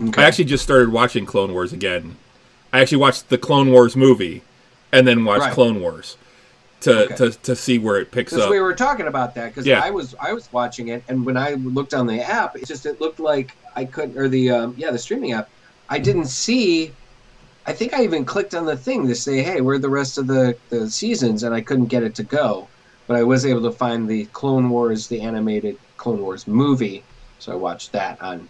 Speaker 2: Okay. I actually just started watching Clone Wars again. I actually watched the Clone Wars movie and then watched Clone Wars to see where it picks up.
Speaker 1: We were talking about that because I was watching it, and when I looked on the app, it looked like I couldn't, or the streaming app, I didn't see. I think I even clicked on the thing to say, hey, where are the rest of the seasons, and I couldn't get it to go. But I was able to find the Clone Wars, the animated Clone Wars movie, so I watched that on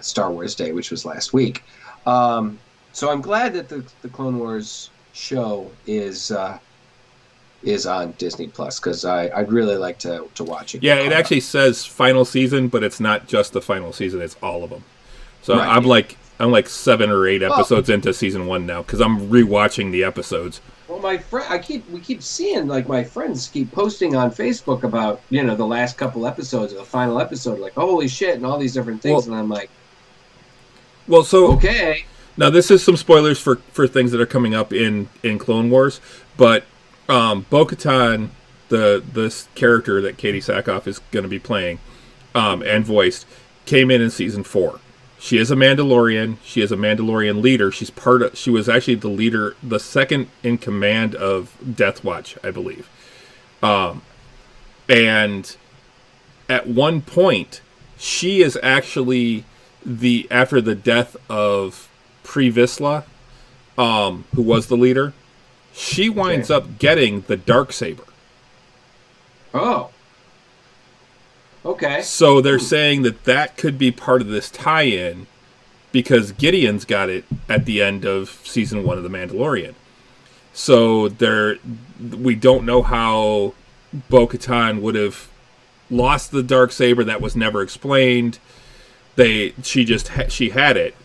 Speaker 1: Star Wars Day, which was last week. So I'm glad that the Clone Wars show is on Disney Plus because I'd really like to watch it.
Speaker 2: Yeah, it actually says final season, but it's not just the final season; it's all of them. So I'm like 7 or 8 episodes into season 1 now because I'm rewatching the episodes.
Speaker 1: Well, we keep seeing, like, my friends keep posting on Facebook about, the last couple episodes of the final episode, like, holy shit, and all these different things, and I'm like, okay.
Speaker 2: Now, this is some spoilers for things that are coming up in Clone Wars, but Bo-Katan, this character that Katie Sackhoff is going to be playing and voiced, came in season 4. She is a Mandalorian. She is a Mandalorian leader. She was actually the leader, the second in command of Death Watch, I believe. And at one point, she is actually after the death of Pre Vizsla, who was the leader, she winds up getting the Darksaber.
Speaker 1: Oh. Okay.
Speaker 2: So they're saying that could be part of this tie-in because Gideon's got it at the end of season 1 of The Mandalorian. So we don't know how Bo-Katan would have lost the Darksaber. That was never explained. She had it,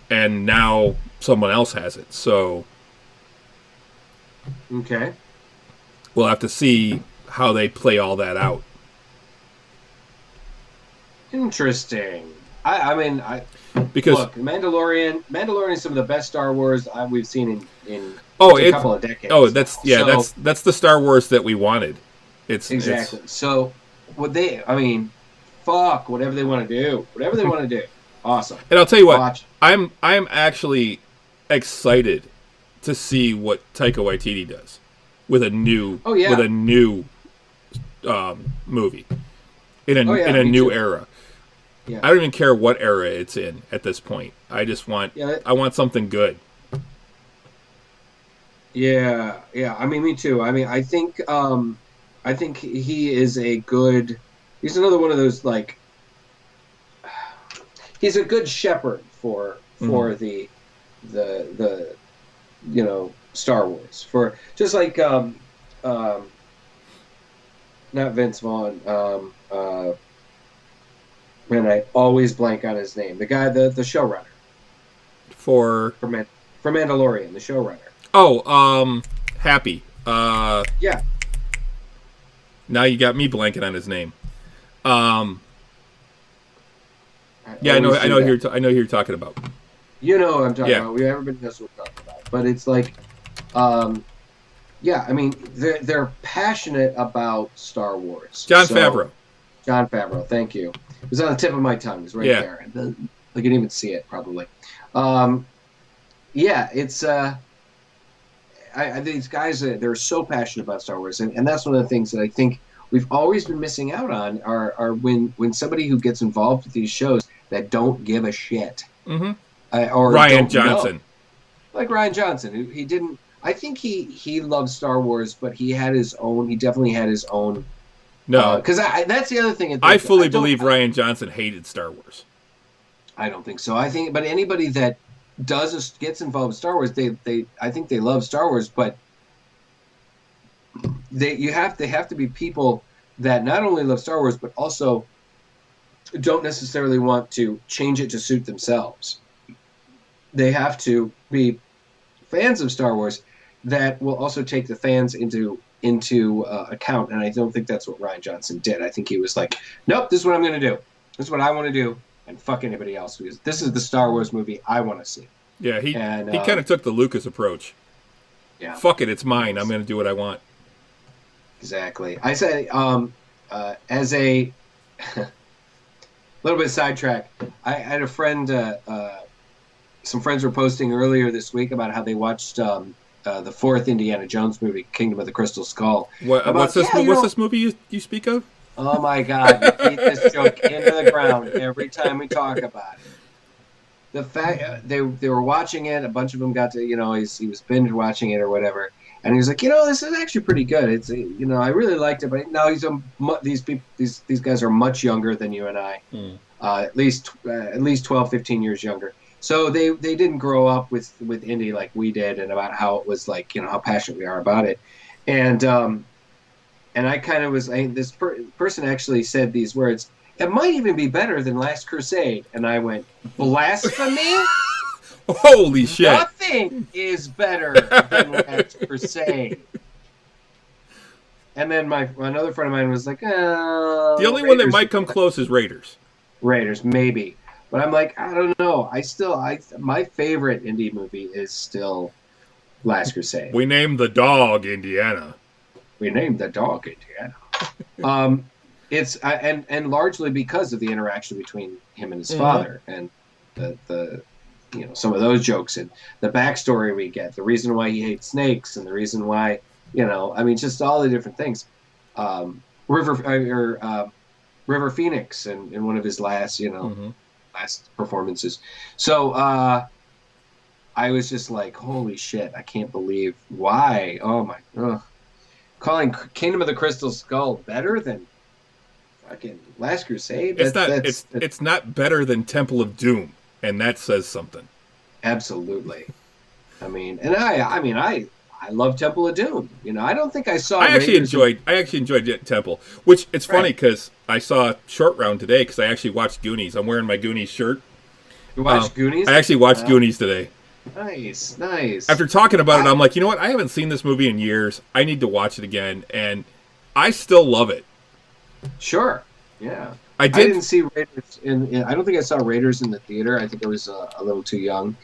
Speaker 2: and now someone else has it. So
Speaker 1: okay,
Speaker 2: we'll have to see how they play all that out.
Speaker 1: Interesting. I mean,
Speaker 2: because
Speaker 1: look, Mandalorian is some of the best Star Wars we've seen in a couple of decades.
Speaker 2: Oh, that's the Star Wars that we wanted. It's
Speaker 1: exactly. So fuck whatever they want to do. Awesome.
Speaker 2: And I'll tell you what, I'm actually excited to see what Taika Waititi does with a new movie in a new era.
Speaker 1: Yeah.
Speaker 2: I don't even care what era it's in at this point. I just want I want something good.
Speaker 1: Yeah. I mean, me too. I mean, I think he is he's another one of those, like, he's a good shepherd for the Star Wars, for just like not Vince Vaughn, man, I always blank on his name. The guy, the showrunner for Mandalorian, the showrunner.
Speaker 2: Oh, Happy.
Speaker 1: Yeah.
Speaker 2: Now you got me blanking on his name. I know who you're talking about.
Speaker 1: You know what I'm talking about. Everybody knows what we're talking about. But it's like, I mean, they're passionate about Star Wars.
Speaker 2: Jon Favreau,
Speaker 1: thank you. It was on the tip of my tongue. It was right there. I couldn't even see it, probably. It's... these guys, they're so passionate about Star Wars, and that's one of the things that I think we've always been missing out on are when somebody who gets involved with these shows that don't give a shit.
Speaker 2: Mm-hmm.
Speaker 1: Or
Speaker 2: Rian Johnson.
Speaker 1: Like Rian Johnson, who he didn't... I think he loved Star Wars, but he definitely had his own...
Speaker 2: No.
Speaker 1: Because that's the other thing.
Speaker 2: I fully believe Rian Johnson hated Star Wars.
Speaker 1: I don't think so. But anybody that gets involved with Star Wars, I think they love Star Wars, but they have to be people that not only love Star Wars but also don't necessarily want to change it to suit themselves. They have to be fans of Star Wars that will also take the fans into account, and I don't think that's what Rian Johnson did. I think he was like, nope, this is what I'm going to do. This is what I want to do. And fuck anybody else, because this is the Star Wars movie I want to see.
Speaker 2: Yeah, he kind of took the Lucas approach.
Speaker 1: Yeah,
Speaker 2: fuck it, it's mine. I'm going to do what I want.
Speaker 1: Exactly. I say, as a little bit sidetrack, I had a friend. Some friends were posting earlier this week about how they watched the fourth Indiana Jones movie, Kingdom of the Crystal Skull.
Speaker 2: What's this movie you speak of?
Speaker 1: Oh my God! You beat this joke into the ground every time we talk about it. The fact they were watching it, a bunch of them got to, he was binge watching it or whatever, and he was like, this is actually pretty good. It's I really liked it, but no, these guys are much younger than you and I, at least 12, 15 years younger. So they didn't grow up with Indy like we did, and about how it was like, how passionate we are about it, and I kind of was, this person actually said these words, it might even be better than Last Crusade. And I went, blasphemy?
Speaker 2: Holy shit.
Speaker 1: Nothing is better than Last Crusade. And then another friend of mine was like, oh.
Speaker 2: The only one that might come close is Raiders.
Speaker 1: Raiders, maybe. But I'm like, I don't know. My favorite Indy movie is still Last Crusade.
Speaker 2: We named the dog Indiana.
Speaker 1: It's and largely because of the interaction between him and his father, and the some of those jokes and the backstory we get, the reason why he hates snakes, and the reason why just all the different things. River Phoenix in one of his last,
Speaker 2: Mm-hmm.
Speaker 1: last performances. So I was just like, holy shit, I can't believe why. Oh my, ugh. Calling Kingdom of the Crystal Skull better than fucking Last Crusade?
Speaker 2: It's not.
Speaker 1: That's
Speaker 2: It's not better than Temple of Doom, and that says something.
Speaker 1: absolutely. I mean, and I love Temple of Doom. I don't think I saw
Speaker 2: I actually
Speaker 1: Raiders in
Speaker 2: enjoyed. I actually enjoyed Temple, which it's funny
Speaker 1: right.
Speaker 2: because I saw Short Round today because I actually watched Goonies. I'm wearing my Goonies shirt.
Speaker 1: You watched
Speaker 2: I
Speaker 1: Goonies?
Speaker 2: actually watched
Speaker 1: Uh,
Speaker 2: Goonies today.
Speaker 1: nice, nice.
Speaker 2: After talking about it,
Speaker 1: I
Speaker 2: I'm like, you know what? I haven't seen this movie in years. I need to watch it again, and I still love it.
Speaker 1: Sure, yeah.
Speaker 2: I
Speaker 1: I
Speaker 2: did.
Speaker 1: didn't see Raiders I don't think I saw Raiders in the theater. I think I was a little too young.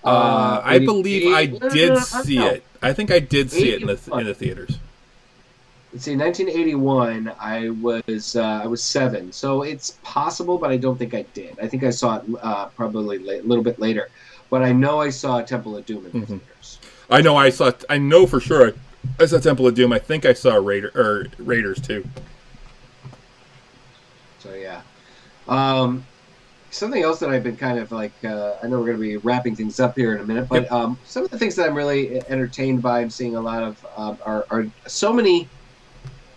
Speaker 2: I believe I
Speaker 1: 88?
Speaker 2: did
Speaker 1: I don't
Speaker 2: see
Speaker 1: know.
Speaker 2: it. I think I did see it in
Speaker 1: 81.
Speaker 2: the theaters.
Speaker 1: Let's see, 1981. I was 7, so it's possible, but I don't think I did. I think I saw it probably a little bit later, but I know I saw Temple of Doom in the
Speaker 2: Hmm.
Speaker 1: theaters.
Speaker 2: I know. I
Speaker 1: So
Speaker 2: saw. I know for sure. I saw Temple of Doom. I think I saw Raiders too.
Speaker 1: so yeah. Um, Something else that I've been kind of like, I know we're going to be wrapping things up here in a minute,
Speaker 2: Yep.
Speaker 1: but some of the things that I'm really entertained by, I'm seeing a lot of are so many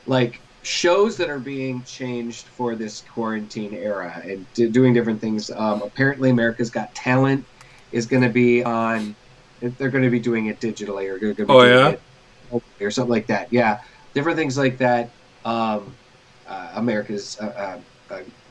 Speaker 1: like shows that are being changed for this quarantine era and doing different things. Apparently, America's Got Talent is going to be on. They're going to be doing it digitally, or going to be
Speaker 2: Oh
Speaker 1: doing
Speaker 2: yeah.
Speaker 1: it or something like that. Yeah, different things like that. Um, America's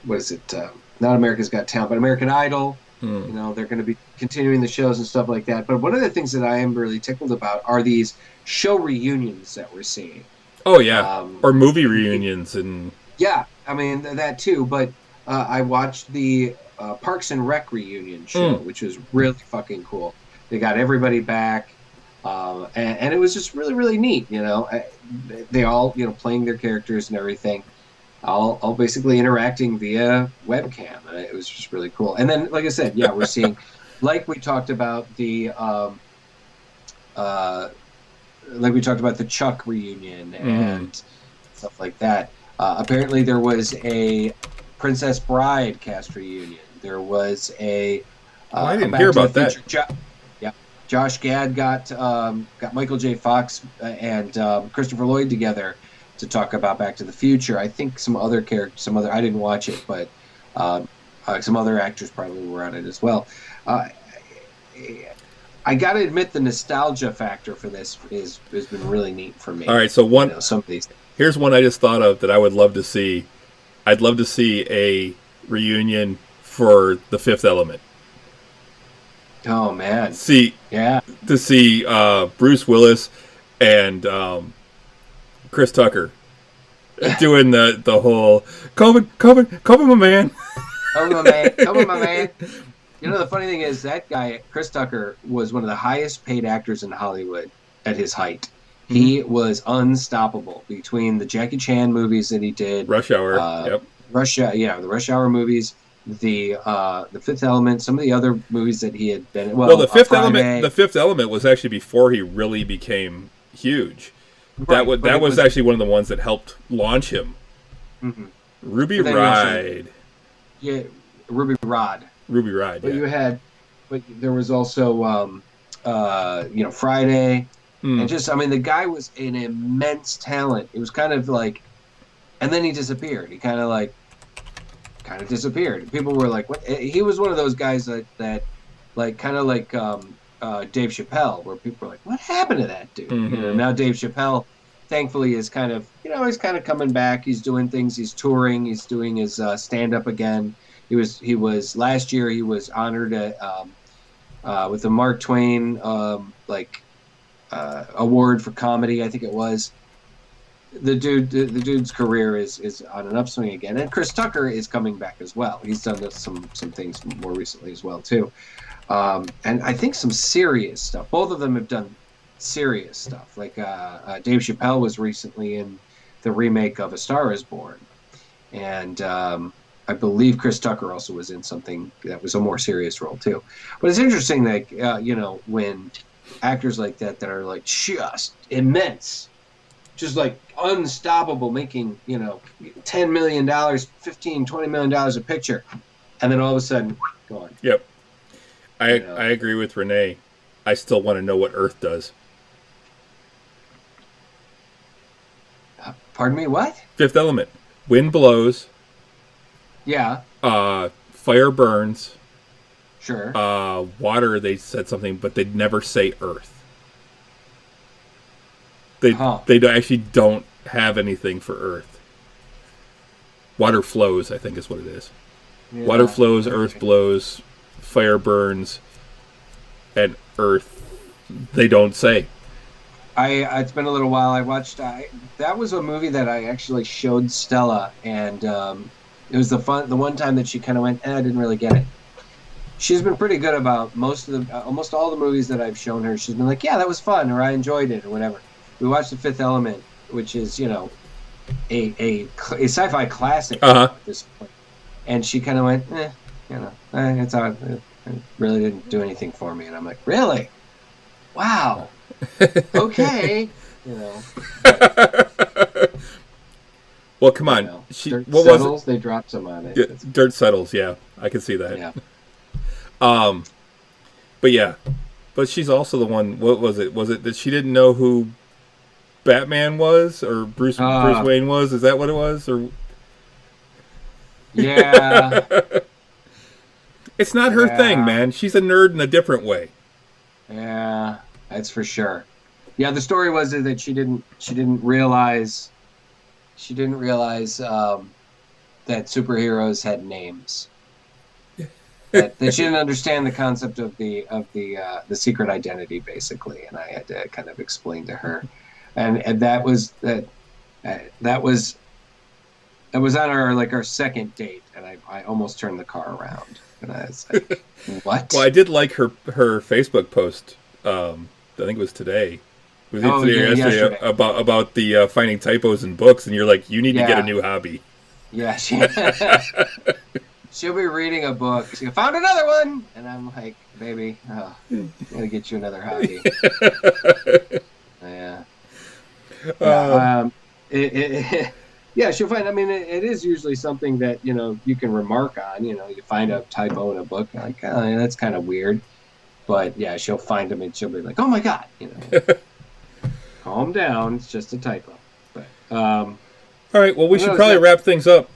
Speaker 1: what is it? Not America's Got Talent, but American Idol.
Speaker 2: Hmm.
Speaker 1: They're going to be continuing the shows and stuff like that. But one of the things that I am really tickled about are these show reunions that we're seeing.
Speaker 2: Oh yeah.
Speaker 1: Um,
Speaker 2: Or movie reunions and.
Speaker 1: yeah, I mean that too. But I watched the Parks and Rec reunion show,
Speaker 2: Mm.
Speaker 1: which was really fucking cool. They got everybody back, and it was just really really neat. They all playing their characters and everything, all basically interacting via webcam. And it was just really cool. And then, like I said, yeah, we're seeing, like we talked about uh, the Chuck reunion
Speaker 2: Mm.
Speaker 1: and stuff like that. Apparently, there was a Princess Bride cast reunion. There was
Speaker 2: Oh, I
Speaker 1: a
Speaker 2: didn't hear
Speaker 1: Back to the
Speaker 2: about that.
Speaker 1: Future. Yeah, Josh Gad got Michael J. Fox and Christopher Lloyd together to talk about Back to the Future. I think some other characters, I didn't watch it, but some other actors probably were on it as well. Uh, I got to admit, the nostalgia factor for this has been really neat for
Speaker 2: All
Speaker 1: me.
Speaker 2: right. So one.
Speaker 1: Some of these.
Speaker 2: Here's one I just thought of that I would love to see. I'd love to see a reunion for The Fifth Element.
Speaker 1: Oh man,
Speaker 2: See
Speaker 1: yeah.
Speaker 2: to see Bruce Willis and Chris Tucker doing the whole come my man.
Speaker 1: Come on, man. Come on, my man. The funny thing is that guy, Chris Tucker, was one of the highest paid actors in Hollywood at his height.
Speaker 2: Mm-hmm.
Speaker 1: He was unstoppable between the Jackie Chan movies that he did,
Speaker 2: Rush Hour. Yep.
Speaker 1: the Rush Hour movies, the Fifth Element, some of the other movies that he had been in.
Speaker 2: Well, the Fifth Element.
Speaker 1: Friday.
Speaker 2: The Fifth Element was actually before he really became huge.
Speaker 1: Right, but
Speaker 2: That
Speaker 1: it
Speaker 2: was actually one of the ones that helped launch him.
Speaker 1: Mhm.
Speaker 2: Ruby
Speaker 1: But then you also-
Speaker 2: Ride.
Speaker 1: Yeah, Ruby Rod.
Speaker 2: Ruby Ride.
Speaker 1: But
Speaker 2: Yeah.
Speaker 1: but there was also, Friday.
Speaker 2: Mm.
Speaker 1: And just, I mean, the guy was an immense talent. It was kind of like, and then he disappeared. He kind of disappeared. People were like, "What?" He was one of those guys that like, kind of like Dave Chappelle, where people were like, "What happened to that dude?"
Speaker 2: Mhm.
Speaker 1: Now Dave Chappelle, thankfully, is kind of, he's kind of coming back. He's doing things. He's touring. He's doing his stand up again. He was last year. He was honored with the Mark Twain award for comedy, I think it was. The dude's career is on an upswing again, and Chris Tucker is coming back as well. He's done some things more recently as well too, and I think some serious stuff. Both of them have done serious stuff. Like Dave Chappelle was recently in the remake of A Star Is Born, and I believe Chris Tucker also was in something that was a more serious role too. But it's interesting that when actors like that are like just immense, just like unstoppable, making, $10 million, $15-20 million a picture, and then all of a sudden gone.
Speaker 2: Yep. I agree with Renee. I still want to know what Earth does.
Speaker 1: Pardon me, what?
Speaker 2: Fifth Element. Wind blows.
Speaker 1: Yeah.
Speaker 2: Fire burns.
Speaker 1: Sure.
Speaker 2: Water, they said something, but they'd never say Earth. They actually don't have anything for Earth. Water flows, I think is what it is. Yeah, water flows, okay. Earth blows, fire burns, and Earth, they don't say.
Speaker 1: It's been a little while. I watched. That was a movie that I actually showed Stella, and it was the one time that she kind of went, I didn't really get it. She's been pretty good about almost all the movies that I've shown her. She's been like, yeah, that was fun, or I enjoyed it, or whatever. We watched The Fifth Element, which is, a sci-fi classic at this point. And she kind of went, it's all, it really didn't do anything for me. And I'm like, really? Wow. Okay.
Speaker 2: Well, come on.
Speaker 1: Dirt settles, they dropped some on it.
Speaker 2: Yeah, dirt settles, yeah. I can see that.
Speaker 1: Yeah.
Speaker 2: But she's also the one, what was it? Was it that she didn't know who Batman was, or Bruce Wayne was? Is that what it was? Or
Speaker 1: yeah.
Speaker 2: It's not her thing, man. She's a nerd in a different way.
Speaker 1: Yeah, that's for sure. Yeah, the story was that she didn't realize that superheroes had names. That she didn't understand the concept of the secret identity, basically, and I had to kind of explain to her, and that was on our second date, and I almost turned the car around, and I was like, what?
Speaker 2: Well, I did like her Facebook post. I think it was today. It was yesterday about the finding typos in books, and you're like, you need to get a new hobby.
Speaker 1: Yeah, she'll be reading a book. She found another one, and I'm like, baby, gotta get you another hobby. Yeah. Yeah, she'll find. I mean, it is usually something that you can remark on. You find a typo in a book, like, that's kind of weird. But yeah, she'll find them and she'll be like, oh my god, calm down, it's just a typo. But
Speaker 2: all right, well, we should probably wrap things up.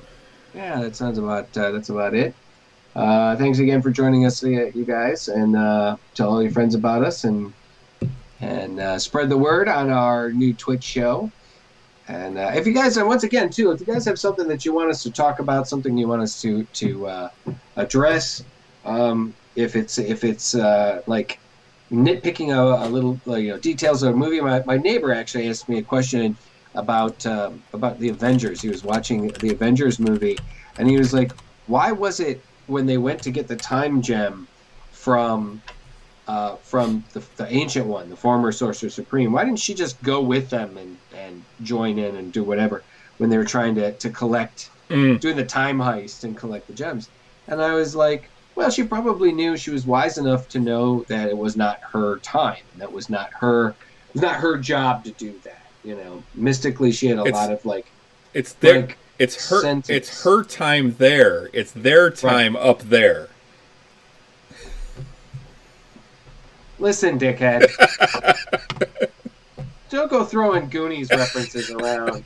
Speaker 1: Yeah, that's about it. Thanks again for joining us, you guys, and tell all your friends about us, and spread the word on our new Twitch show. And if you guys, once again, too, if you guys have something that you want us to talk about, something you want us to address, if it's like nitpicking a little details of a movie, my neighbor actually asked me a question about the Avengers. He was watching the Avengers movie, and he was like, why was it when they went to get the time gem from the ancient one, the former Sorcerer Supreme, why didn't she just go with them and join in and do whatever when they were trying to collect, doing the time heist and collect the gems? And I was like, well, she probably knew, she was wise enough to know that it was not her time. That was not her job to do that. Mystically, she had a lot of
Speaker 2: it's her time there. It's their time up there.
Speaker 1: Listen, dickhead. Don't go throwing Goonies references around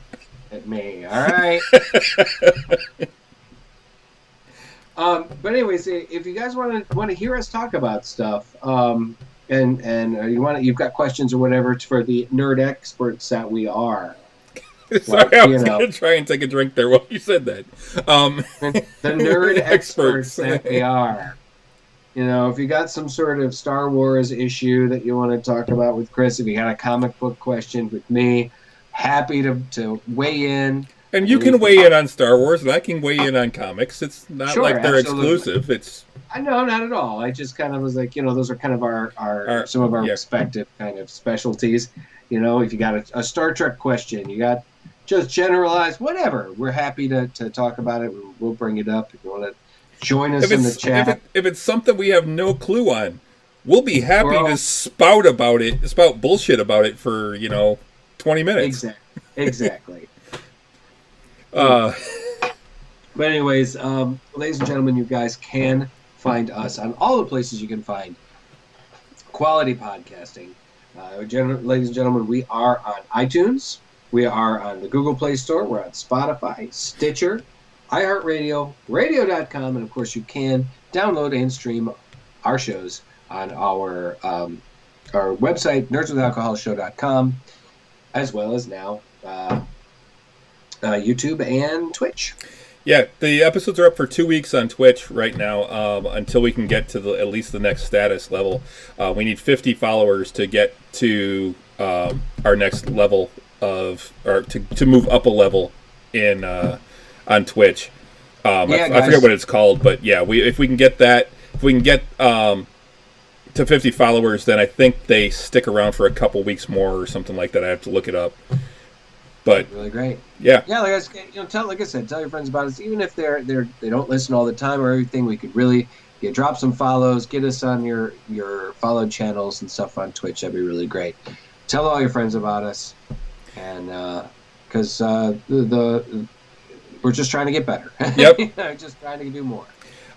Speaker 1: at me, all right? But anyways, if you guys want to hear us talk about stuff, and you've got questions or whatever for the nerd experts that we are.
Speaker 2: Sorry, I was going to try and take a drink there while you said that.
Speaker 1: The nerd experts that we are. If you got some sort of Star Wars issue that you want to talk about with Chris, if you got a comic book question with me, happy to weigh in.
Speaker 2: And you can weigh in on Star Wars, and I can weigh in on comics. It's not like they're exclusive.
Speaker 1: I know, not at all. I just kind of was like, those are kind of our some of our respective kind of specialties. If you got a Star Trek question, you got just generalized, whatever. We're happy to talk about it. We'll bring it up if you want to join us in the chat.
Speaker 2: If it's something we have no clue on, we'll be happy to spout bullshit about it for, 20 minutes.
Speaker 1: Exactly.
Speaker 2: Uh,
Speaker 1: But anyways, ladies and gentlemen, you guys can find us on all the places you can find quality podcasting. Ladies and gentlemen, we are on iTunes. We are on the Google Play Store. We're on Spotify, Stitcher, iHeartRadio, radio.com, and of course you can download and stream our shows on our website, nerdswithalcoholshow.com, as well as now YouTube and Twitch.
Speaker 2: Yeah, the episodes are up for 2 weeks on Twitch right now until we can get to at least the next status level. We need 50 followers to get to our next level or to move up a level in on Twitch. I forget what it's called, but yeah, if we can get to 50 followers, then I think they stick around for a couple weeks more or something like that. I have to look it up. But
Speaker 1: really great.
Speaker 2: Yeah.
Speaker 1: Yeah, like I said, tell your friends about us. Even if they don't listen all the time or everything, we could really drop some follows, get us on your followed channels and stuff on Twitch. That'd be really great. Tell all your friends about us, and because we're just trying to get better.
Speaker 2: Yep.
Speaker 1: Just trying to do more.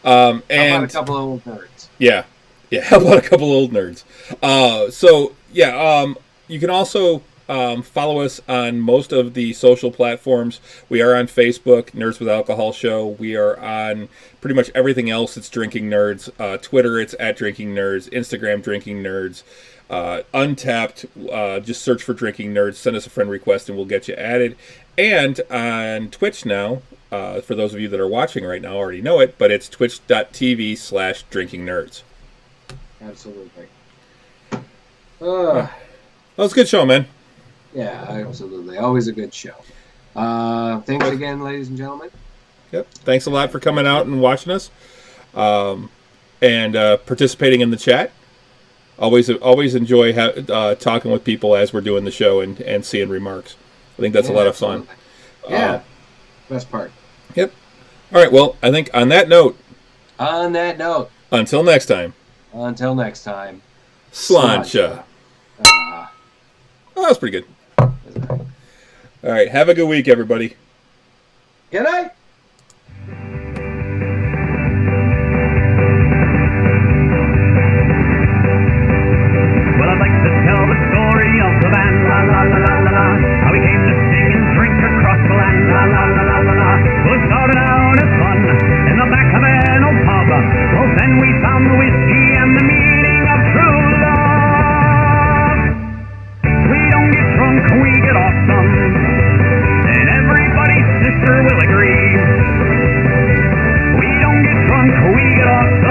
Speaker 2: And
Speaker 1: how about a couple of old nerds?
Speaker 2: Yeah. How about a couple of old nerds? You can also follow us on most of the social platforms. We are on Facebook, Nerds with Alcohol Show. We are on pretty much everything else. It's Drinking Nerds. Twitter, it's @Drinking Nerds. Instagram, Drinking Nerds. Untapped, just search for Drinking Nerds. Send us a friend request and we'll get you added. And on Twitch now, for those of you that are watching right now already know it, but it's twitch.tv/Drinking Nerds.
Speaker 1: Absolutely.
Speaker 2: That was a good show, man.
Speaker 1: Yeah, absolutely. Always a good show. Thanks again, ladies and gentlemen.
Speaker 2: Yep. Thanks a lot for coming out and watching us, and participating in the chat. Always enjoy talking with people as we're doing the show and seeing remarks. I think that's a lot of fun.
Speaker 1: Yeah, best part.
Speaker 2: Yep. All right. Well, I think on that note.
Speaker 1: Until
Speaker 2: next time. Sláinte. Oh, that was pretty good. All right. Have a good week, everybody.
Speaker 1: Good night.
Speaker 3: Well, I'd like to tell the story of the band, la la la la la la, how we came to sing and drink across the land, la la la la la la. Well, it started out as fun in the back of an old pub. Well, then we found the whiskey and the meaning of true love. We don't get drunk, we get awesome, and everybody's sister will agree. We don't get drunk, we get awesome.